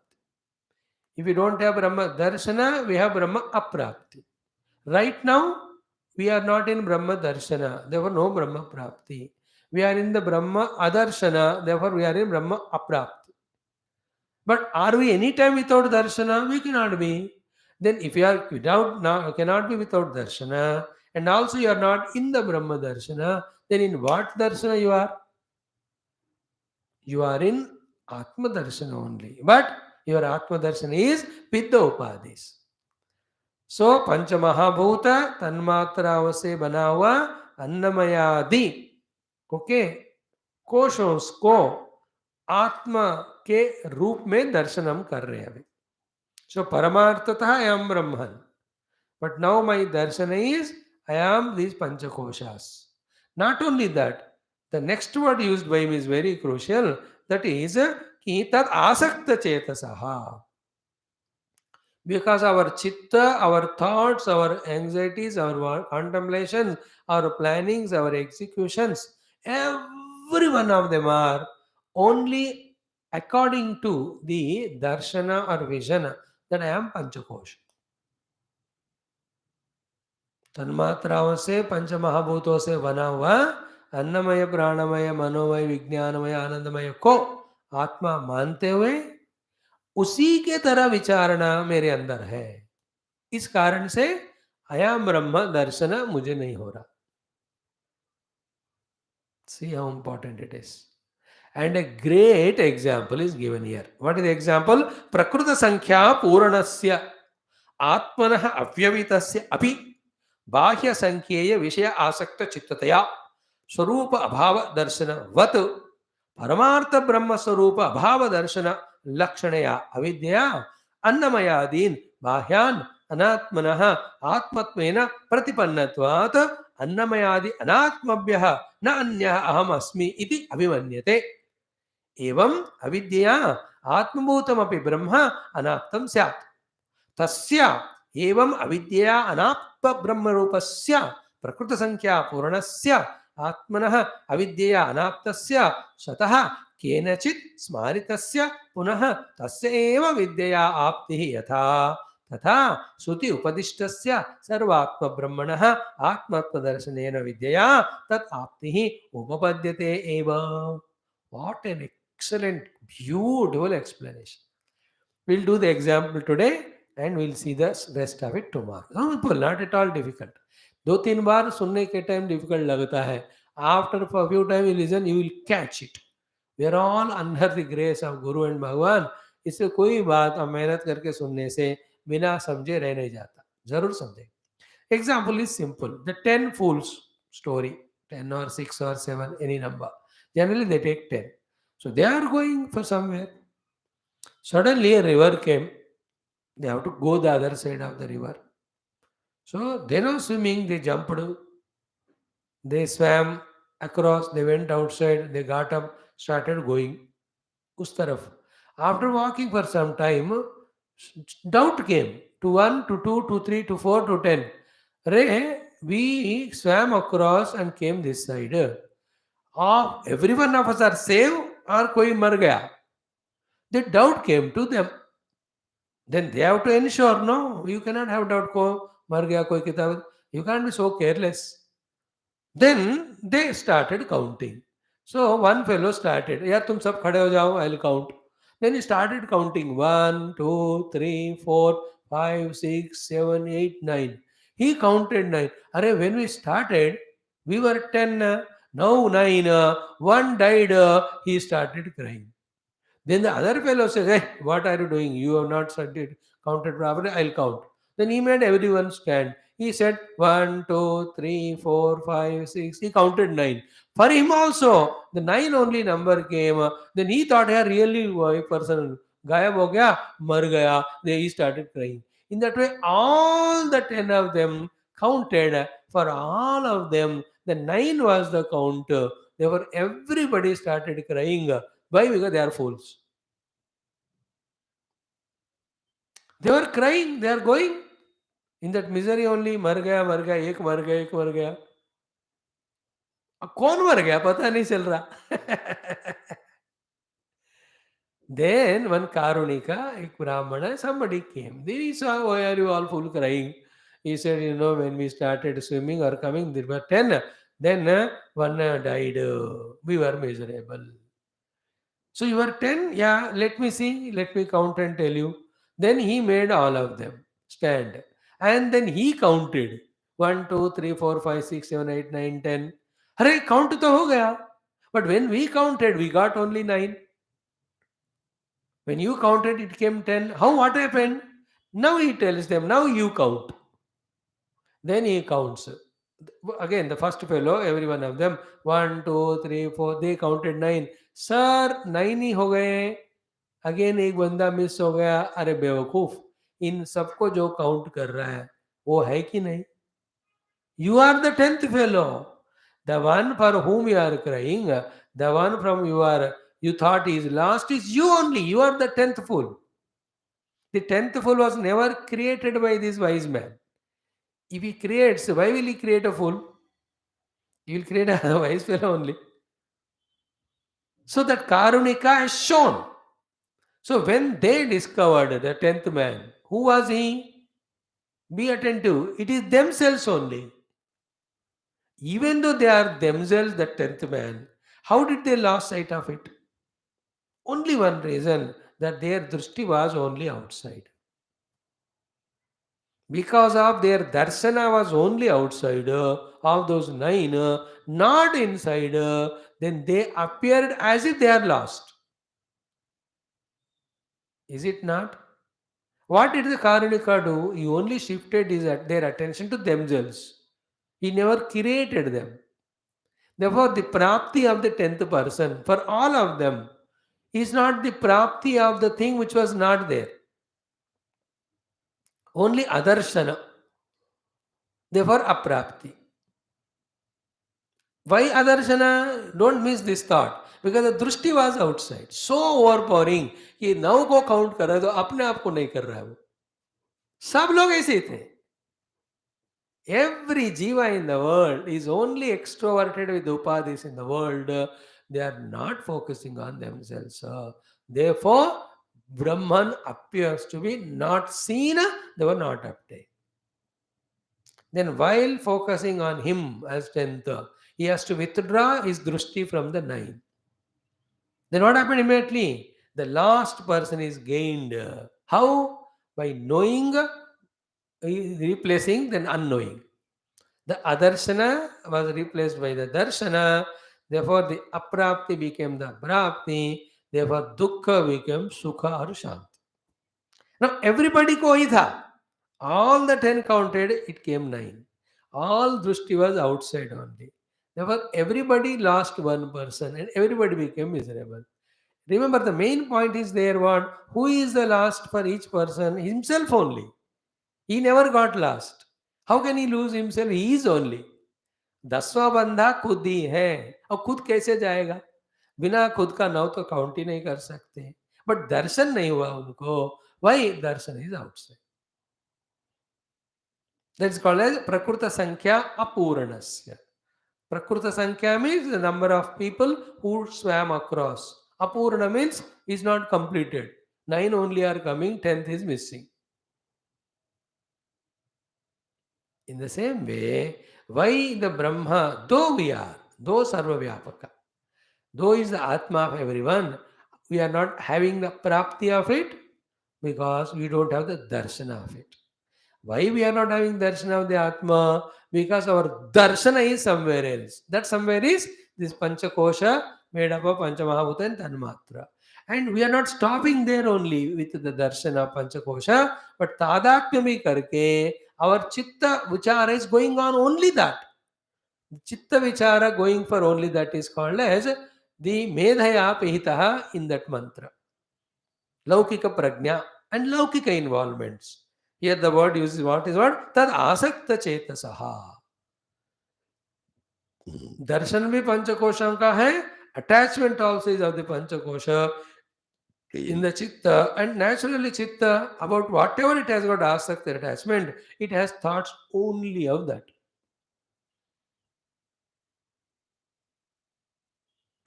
If you don't have Brahma Darshana, we have Brahma Aprapti. Right now, we are not in Brahma Darshana, therefore no Brahma Prapti. We are in the Brahma Adarshana, therefore we are in Brahma Aprapti. But are we any time without Darshana? We cannot be. Then if you are without, now cannot be without Darshana, and also you are not in the Brahma Darshana, then in what Darshana you are? You are in Atma Darshana only. But your Atma Darshana is with the Upadhis. So, पंच महाभूत तन्मात्राओं से बना हुआ अन्नमयादि okay कोशों को आत्मा के रूप में दर्शन हम कर रहे हैं अभी. सो परमार्थतः I am Brahman, but now my दर्शन इज आई एम दीज पंचकोशास. Not only that, the next word used by him is very crucial, that is कि तद आसक्त चेतसः. Because our chitta, our thoughts, our anxieties, our contemplations, our plannings, our executions, every one of them are only according to the darshana or vision that I am Panchakosha. तन्मात्राओं से पंच महाभूतों से बना हुआ अन्नमय प्राणमय मनोमय विज्ञानमय आनंदमय को आत्मा मानते हुए उसी के तरह विचारणा मेरे अंदर है. इस कारण से अयम ब्रह्म दर्शन मुझे नहीं हो रहा. See how important it is. And a great example is given here. What is the example? Prakruta Sankhya Puranasya Atmanah Avyavitasya Api Bahya Sankhyeya Vishaya Asakta Chittataya Swarupa Abhava Darshana Vat Paramartha Brahma Swarupa Abhava Darshana Lakshanaya Avidya Annamayadin Bahyan Anatmanah Atmatmena Pratipannatvat अन्नमयादि अनात्मभ्यः न अन्यः अहम अस्मि इति अभिमन्यते. एवं अविद्यया आत्मभूतमपि ब्रह्म अनात्मं स्यात्. तस्य एवं अविद्यया अनात्म ब्रह्मरूपस्य प्रकृतसंख्या पूर्णस्य आत्मनः अविद्यया अनात्तस्य स्वतः केनचित् स्मारितस्य पुनः तस्य एव विद्यया आप्तिः यथा तथा श्रुति उपदिष्टस्य सर्वात्म ब्रह्मणः आत्मत्वदर्शनेन विद्यया तत् आप्तिः उपपद्यते एव. What an excellent, beautiful explanation. We'll do the example today and we'll see the rest of it tomorrow. Simple, not at all difficult. 2-3 बार सुनने के टाइम डिफिकल्ट लगता है. After a few time you listen, you will catch it. We are all under the grace of Guru and Bhagwan. इससे कोई बात हम मेहनत करके सुनने से बिना समझे रह नहीं जाता. जरूर समझे. Example is simple. The 10 fools story, 10 or 6 or 7, any number. Generally they take 10. So they are going for somewhere. Suddenly a river came. They have to go the other side of the river. So they know swimming, they jumped. They swam across, they went outside, they got up, started going. Us taraf. After walking for some time, doubt came to 1, to 2, to 3, to 4, to 10. Ray, we swam across and came this side. Every one of us are saved or koi mar gaya. The doubt came to them. Then they have to ensure, no, you cannot have doubt ko mar gaya koi kitab. You can't be so careless. Then they started counting. So one fellow started, yeah, tum sab khade ho jao, I'll count. Then he started counting 1, 2, 3, 4, 5, 6, 7, 8, 9. He counted 9. Arey, when we started, we were 10. Now 9. One died. He started crying. Then the other fellow says, hey, what are you doing? You have not counted properly. I'll count. Then he made everyone stand. He said 1, 2, 3, 4, 5, 6. He counted 9. For him also, the 9 only number came. Then he thought, yeah, really, a person gayab ho gaya, mar gaya. Then he started crying. In that way, all the 10 of them counted. For all of them, the 9 was the count. Therefore, everybody started crying. Why? Because they are fools. They were crying, they are going in that misery only. मर गया एक मर गया एक मर गया. अब कौन मर गया पता नहीं चल रहा. Then one Karunika, a Brahmana, somebody came. Then he saw, why are you all full crying? He said, when we started swimming or coming, there were 10. Then one died. We were miserable. So you were 10? Yeah, let me see. Let me count and tell you. Then he made all of them stand. And then he counted. 1, 2, 3, 4, 5, 6, 7, 8, 9, 10. Hare, count to ho gaya. But when we counted, we got only 9. When you counted, it came 10. How, what happened? Now he tells them, now you count. Then he counts. Again, the first fellow, every one of them, 1, 2, 3, 4, they counted 9. Sir, 9 ही हो गए. Again एक बंदा miss हो गया. अरे बेवकूफ, इन सबको जो काउंट कर रहा है वो है कि नहीं? You are the 10th fellow. The one for whom you are crying, the one from you thought is lost is you only. You are the 10th fool. The 10th fool was never created by this wise man. If he creates, why will he create a fool? He will create a wise fellow only. So that Karunika has shown. So when they discovered the 10th man, who was he? Be attentive. It is themselves only. Even though they are themselves the 10th man, how did they lose sight of it? Only one reason, that their drishti was only outside. Because of their darsana was only outside of those 9, not inside, then they appeared as if they are lost. Is it not? What did the Karunika do? He only shifted their attention to themselves. He never created them. Therefore, the prapti of the 10th person for all of them is not the prapti of the thing which was not there. Only adarshana. Therefore, aprapti. Why adarshana? Don't miss this thought. Because the drushti was outside. So overpowering कि 9 को count कर रहा है तो अपने आप को नहीं कर रहा है वो. सब लोग ऐसे ही थे. Every jiva in the world is only extroverted with upadhis in the world. They are not focusing on themselves. Therefore, Brahman appears to be not seen, they were not obtained. Then while focusing on him as 10th, he has to withdraw his drushti from the 9. Then what happened immediately? The last person is gained. How? By knowing, replacing, then unknowing. The adarshana was replaced by the darshana. Therefore, the aprapti became the prapti. Therefore, dukkha became sukha or shanti. Now, everybody ko hi tha. All the 10 counted, it came 9. All drushti was outside only. Therefore, everybody lost one person and everybody became miserable. Remember, the main point is there what? Who is the last for each person? Himself only. He never got lost. How can he lose himself? He is only. 10वां बंदा खुद ही है. अब खुद कैसे जाएगा? बिना खुद का नाव तो काउंट ही नहीं कर सकते. बट दर्शन नहीं हुआ उनको. Why? Darshan is outside. That is called as Prakrita Sankhya Apurnasya. Prakrita Sankhya means the number of people who swam across. Apurna means is not completed. 9 only are coming, 10th is missing. In the same way, why the Brahma, though we are, though Sarva Vyapaka, though is the Atma of everyone, we are not having the prapti of it because we don't have the darshana of it. Why we are not having darshana of the Atma? Because our darshana is somewhere else. That somewhere is this Panchakosha made up of Panchamahabhuta and Tanmatra. And we are not stopping there only with the darshana of Panchakosha, but Tadakyami karke, our chitta vichara is going on only that. Chitta vichara going for only that is called as the Medhaya Pehitaha in that mantra. Laukika prajna and Laukika involvements. Here the word uses what is what? Tad asakta chetasaha. दर्शन भी पंचकोशों का है Attachment also is of the Panchakosha in the Chitta, and naturally Chitta, about whatever it has got asakti attachment, it has thoughts only of that.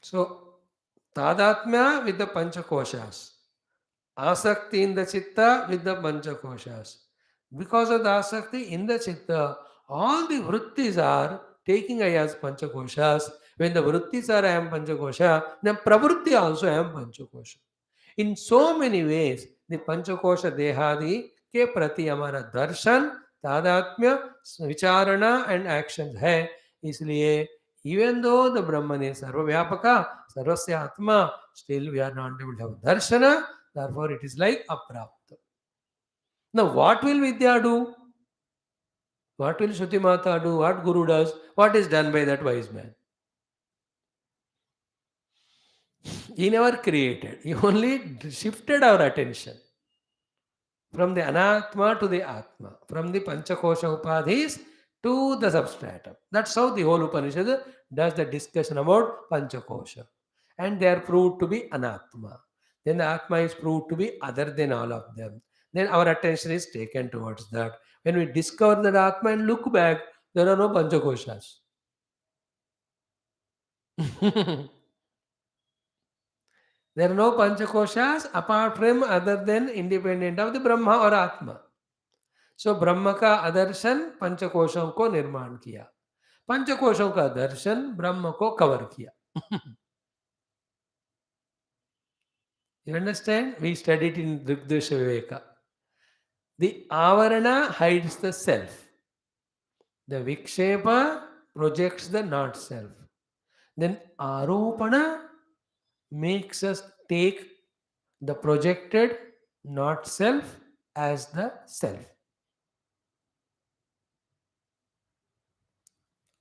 So, Tadatmya with the Panchakoshas, asakti in the Chitta with the Panchakoshas. Because of the asakti in the Chitta, all the vrittis are taking I as Panchakoshas. When the vrittis are I am Panchakosha, then pravritti also I am Panchakosha. In so many ways, the Panchakosha Dehadi के प्रति हमारा दर्शन तादात्म्य विचारणा and action है. इसलिए even though the Brahman is sarvavyapaka, sarvasya atma, still we are not able to have darshana, therefore it is like aprapta. Now what will Vidya do? What will Shruti Mata do? What Guru does? What is done by that wise man? He never created. He only shifted our attention from the anatma to the atma, from the panchakosha upadhis to the substratum. That's how the whole Upanishad does the discussion about panchakosha. And they are proved to be anatma. Then the atma is proved to be other than all of them. Then our attention is taken towards that. When we discover that atma and look back, there are no panchakoshas. There are no panchakoshas apart from other than independent of the Brahma or Atma. सो ब्रह्म का आदर्शन पंचकोशों को निर्माण किया, पंचकोशों का दर्शन ब्रह्म को cover किया. You understand? We studied in Drigdosha Viveka. The avarana hides the self. The vikshepa projects the not self. Then aropana makes us take the projected not self as the self.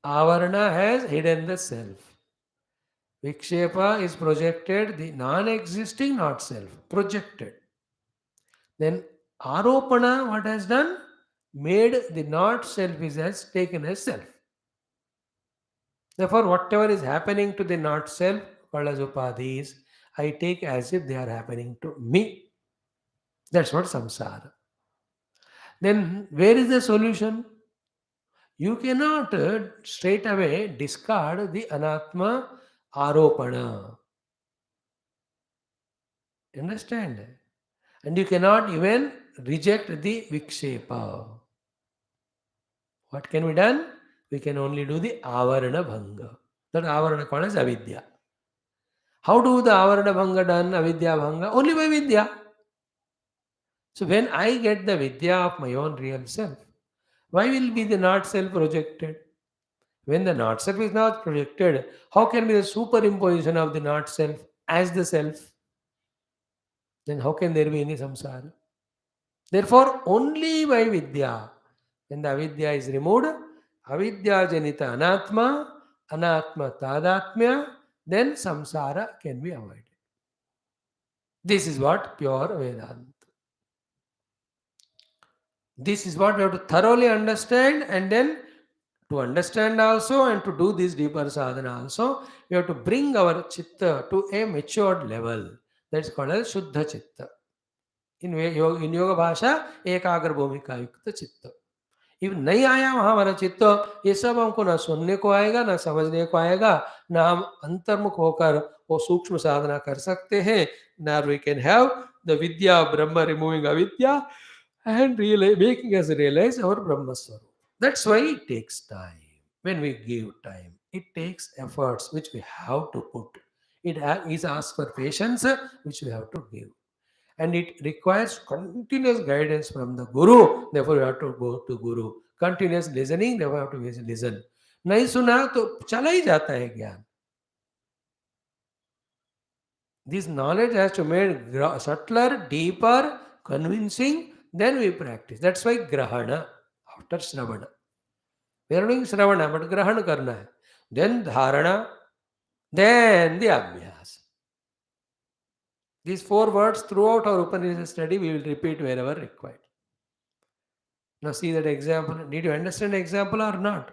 Avarana has hidden the self. Vikshepa is projected, the non-existing not self, projected. Then Aropana, what has done? Made the not self is as taken as self. Therefore, whatever is happening to the not self, called as upadhis, I take as if they are happening to me. That's what samsara. Then where is the solution? You cannot straight away discard the anatma aropana. Understand? And you cannot even reject the vikshepa. What can be done? We can only do the avarana bhanga. That avarana called as avidya. How do the avarana bhanga done, avidya bhanga? Only by vidya. So when I get the vidya of my own real self, why will be the not self projected? When the not self is not projected, how can be the superimposition of the not self as the self? Then how can there be any samsara? Therefore, only by vidya, when the avidya is removed, avidya janita anatma, anatma tadatmya, then samsara can be avoided. This is what pure Vedanta. This is what we have to thoroughly understand, and then to understand also and to do this deeper sadhana also, we have to bring our chitta to a matured level. That's called as Shuddha Chitta. In yoga bhasha, ekagra bhumika yukta chitta. If नहीं आया वहाँ हमारा चित्त, ये सब हमको ना सुनने को आएगा, ना समझने को आएगा, ना हम अंतर्मुख होकर वो सूक्ष्म साधना कर सकते हैं. Now we can have the vidya of Brahma removing avidya and making us realize our Brahma Swarup. That's why it takes time. When we give time, it takes efforts which we have to put. It is asked for patience which we have to give. And it requires continuous guidance from the Guru. Therefore, you have to go to Guru. Continuous listening, therefore, you have to listen. नहीं सुना तो चला ही जाता है ज्ञान. This knowledge has to be made subtler, deeper, convincing. Then we practice. That's why grahana after shravana. We are doing shravana, but grahana karna hai. Then dharana, then the abhyas. These 4 words throughout our Upanishad study we will repeat wherever required. Now see that example. Did you understand the example or not?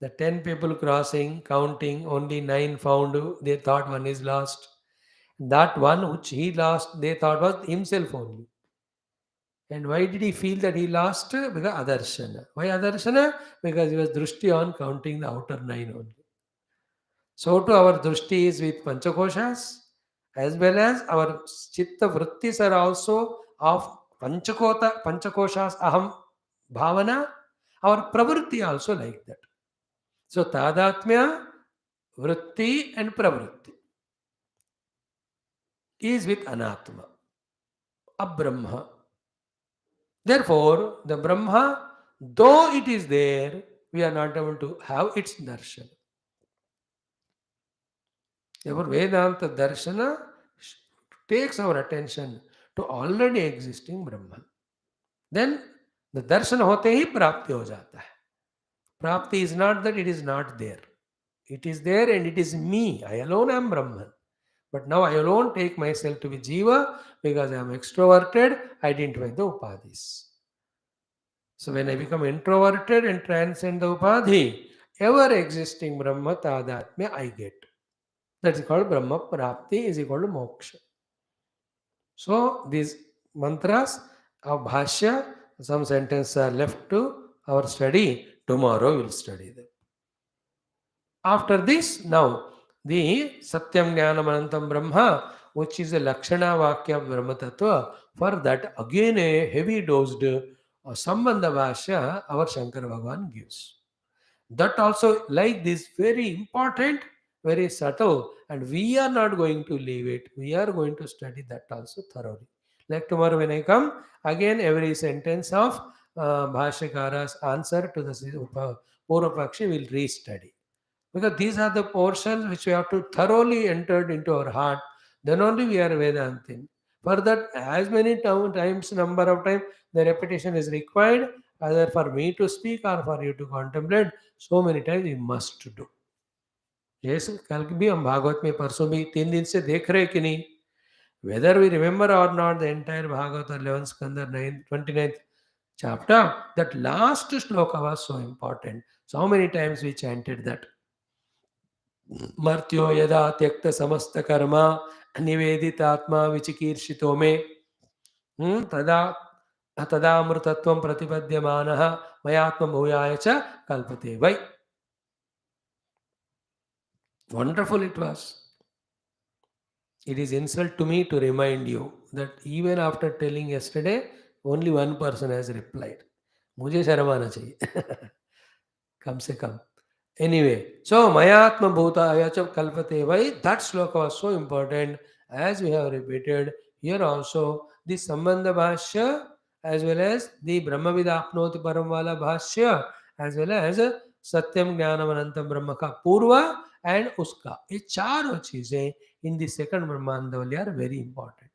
The 10 people crossing, counting, only 9 found, they thought one is lost. That one which he lost, they thought was himself only. And why did he feel that he lost? Because adarshana. Why adarshana? Because he was drushti on counting the outer 9 only. So to our drushti is with panchakoshas, as well as our chitta vrittis are also of panchakoshas aham bhavana. Our pravritti also like that. So tadatmya, vritti and pravritti is with anatma, abrahma. Therefore, the Brahma, though it is there, we are not able to have its darshan. Therefore, Vedanta darshana takes our attention to already existing Brahman. Then the darshan hote hi prapti ho jata hai. Prapti is not that it is not there. It is there and it is me. I alone am Brahman. But now I alone take myself to be Jiva because I am extroverted, identify the upadhis. So when I become introverted and transcend the upadhi, ever existing Brahma Tadatmya I get. That is called Brahma Prapti, is equal to moksha. So these mantras of Bhashya, some sentences are left to our study. Tomorrow we will study them. After this, now the Satyam Jnanam Anantam Brahma, which is a Lakshana Vakya of Brahma Tattva, for that again a heavy dosed Sambandha Bhashya our Shankara Bhagavan gives. That also, like this, very important, very subtle, and we are not going to leave it. We are going to study that also thoroughly. Like tomorrow when I come, again every sentence of Bhashyakara's answer to the Purva Pakshi will re-study. Because these are the portions which we have to thoroughly enter into our heart. Then only we are Vedantin. For that, as many times, number of times, the repetition is required, either for me to speak or for you to contemplate. So many times we must do. Yes, कल भी हम भागवत में परसों भी 3 दिन से देख रहे कि नहीं. Whether we remember or not the entire Bhagavad or 11th Skanda 29th chapter, that last shloka was so important. So many times we chanted that. मर्त्यो यदा त्यक्त समस्त कर्म निवेदितात्मा विचिकीर्षितो मे तदा तदामृतत्वं प्रतिपद्यमानः मयात्मभूयाय च कल्पते वै. Wonderful it was. It is insult to me to remind you that even after telling yesterday, only one person has replied. मुझे शर्म आना चाहिए. कम से कम. Anyway, so Mayatma Bhutaya Cha Kalpate Vai, that sloka was so important as we have repeated here also. The Sambandha Bhashya as well as the Brahmavida Apnoti Paramvala Bhashya as well as Satyam Jnanam Anantam Brahma ka Purva and Uska. ये चारों चीजें in the second Brahmandavali are very important.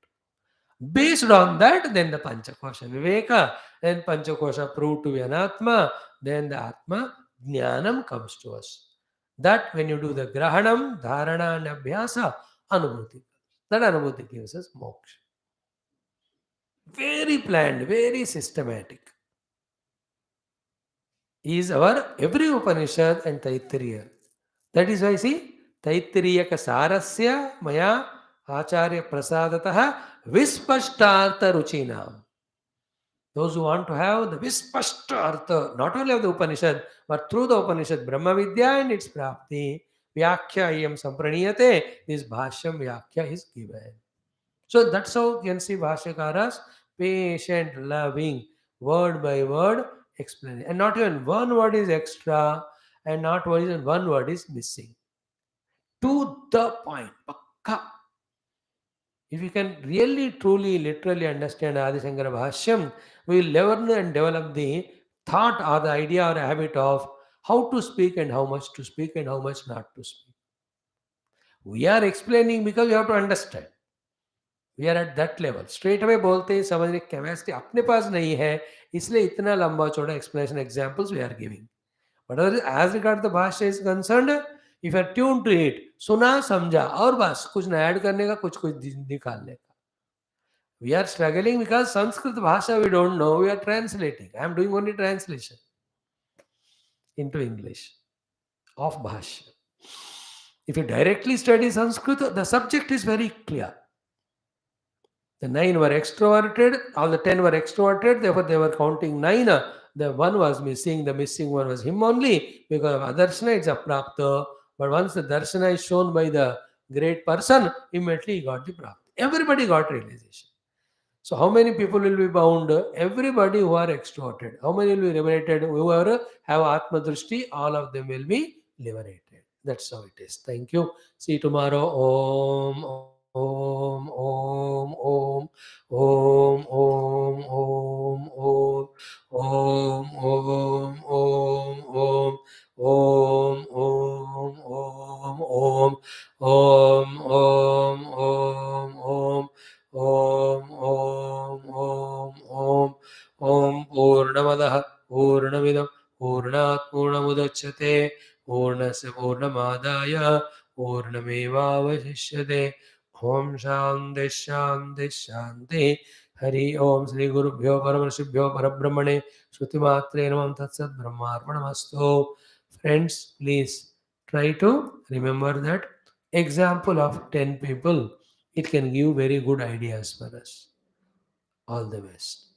Based on that, then the Panchakosha Viveka, then Panchakosha proved to be Anatma, then the Atma Jnanam comes to us. That when you do the Grahanam, Dharana and Abhyasa, Anubhuti. That Anubhuti gives us moksha. Very planned, very systematic. Is our every Upanishad and Taittiriya. That is why see, Taittiriya ka sarasya maya acharya prasadatah vispashtartha ruchinam. Those who want to have the Vispashta Artha, not only of the Upanishad, but through the Upanishad, Brahma Vidya and its Prapti, Vyakhya Iyam Sampraniyate, this Bhashyam Vyakhya is given. So that's how you can see Bhashyakara's patient, loving, word by word explanation. And not even one word is extra, and not even one word is missing. To the point. Pakka. If you can really, truly, literally understand Adi Shankara Bhashyam, we will learn and develop the thought or the idea or habit of how to speak and how much to speak and how much not to speak. We are explaining because we have to understand. We are at that level. Straight away बोलते ही समझने की capacity अपने पास नहीं है, इसलिए इतना लंबा चौड़ा explanation examples we are giving. But as regard the भाषा is concerned, if you are tuned to it, सुना समझा और बस कुछ ना ऐड करने का कुछ निकालने का. We are struggling because Sanskrit Bhasha we don't know. We are translating. I am doing only translation into English. of Bhashya. If you directly study Sanskrit, the subject is very clear. The nine were extroverted, all the 10 were extroverted, therefore they were counting nine. The one was missing, the missing one was him only because of adarshana, it's aprapta. But once the darshana is shown by the great person, immediately he got the prapta. Everybody got realization. So how many people will be bound? Everybody who are extroverted. How many will be liberated? Whoever have Atma Drishti, all of them will be liberated. That's how it is. Thank you. See you tomorrow. Om. Om Purnamadaha Purnamidam Purnat Purnamudachyate Purnasya Purnamadaya Purnamevavashishyate Om Shanti Shanti Shanti Hari Om Sri Guru Bhyo Paramarshibhyo Parabrahmane Shruti Matre Namam Tatsat Brahmarpanamastu. Friends, please try to remember that example of 10 people. It can give very good ideas for us. All the best.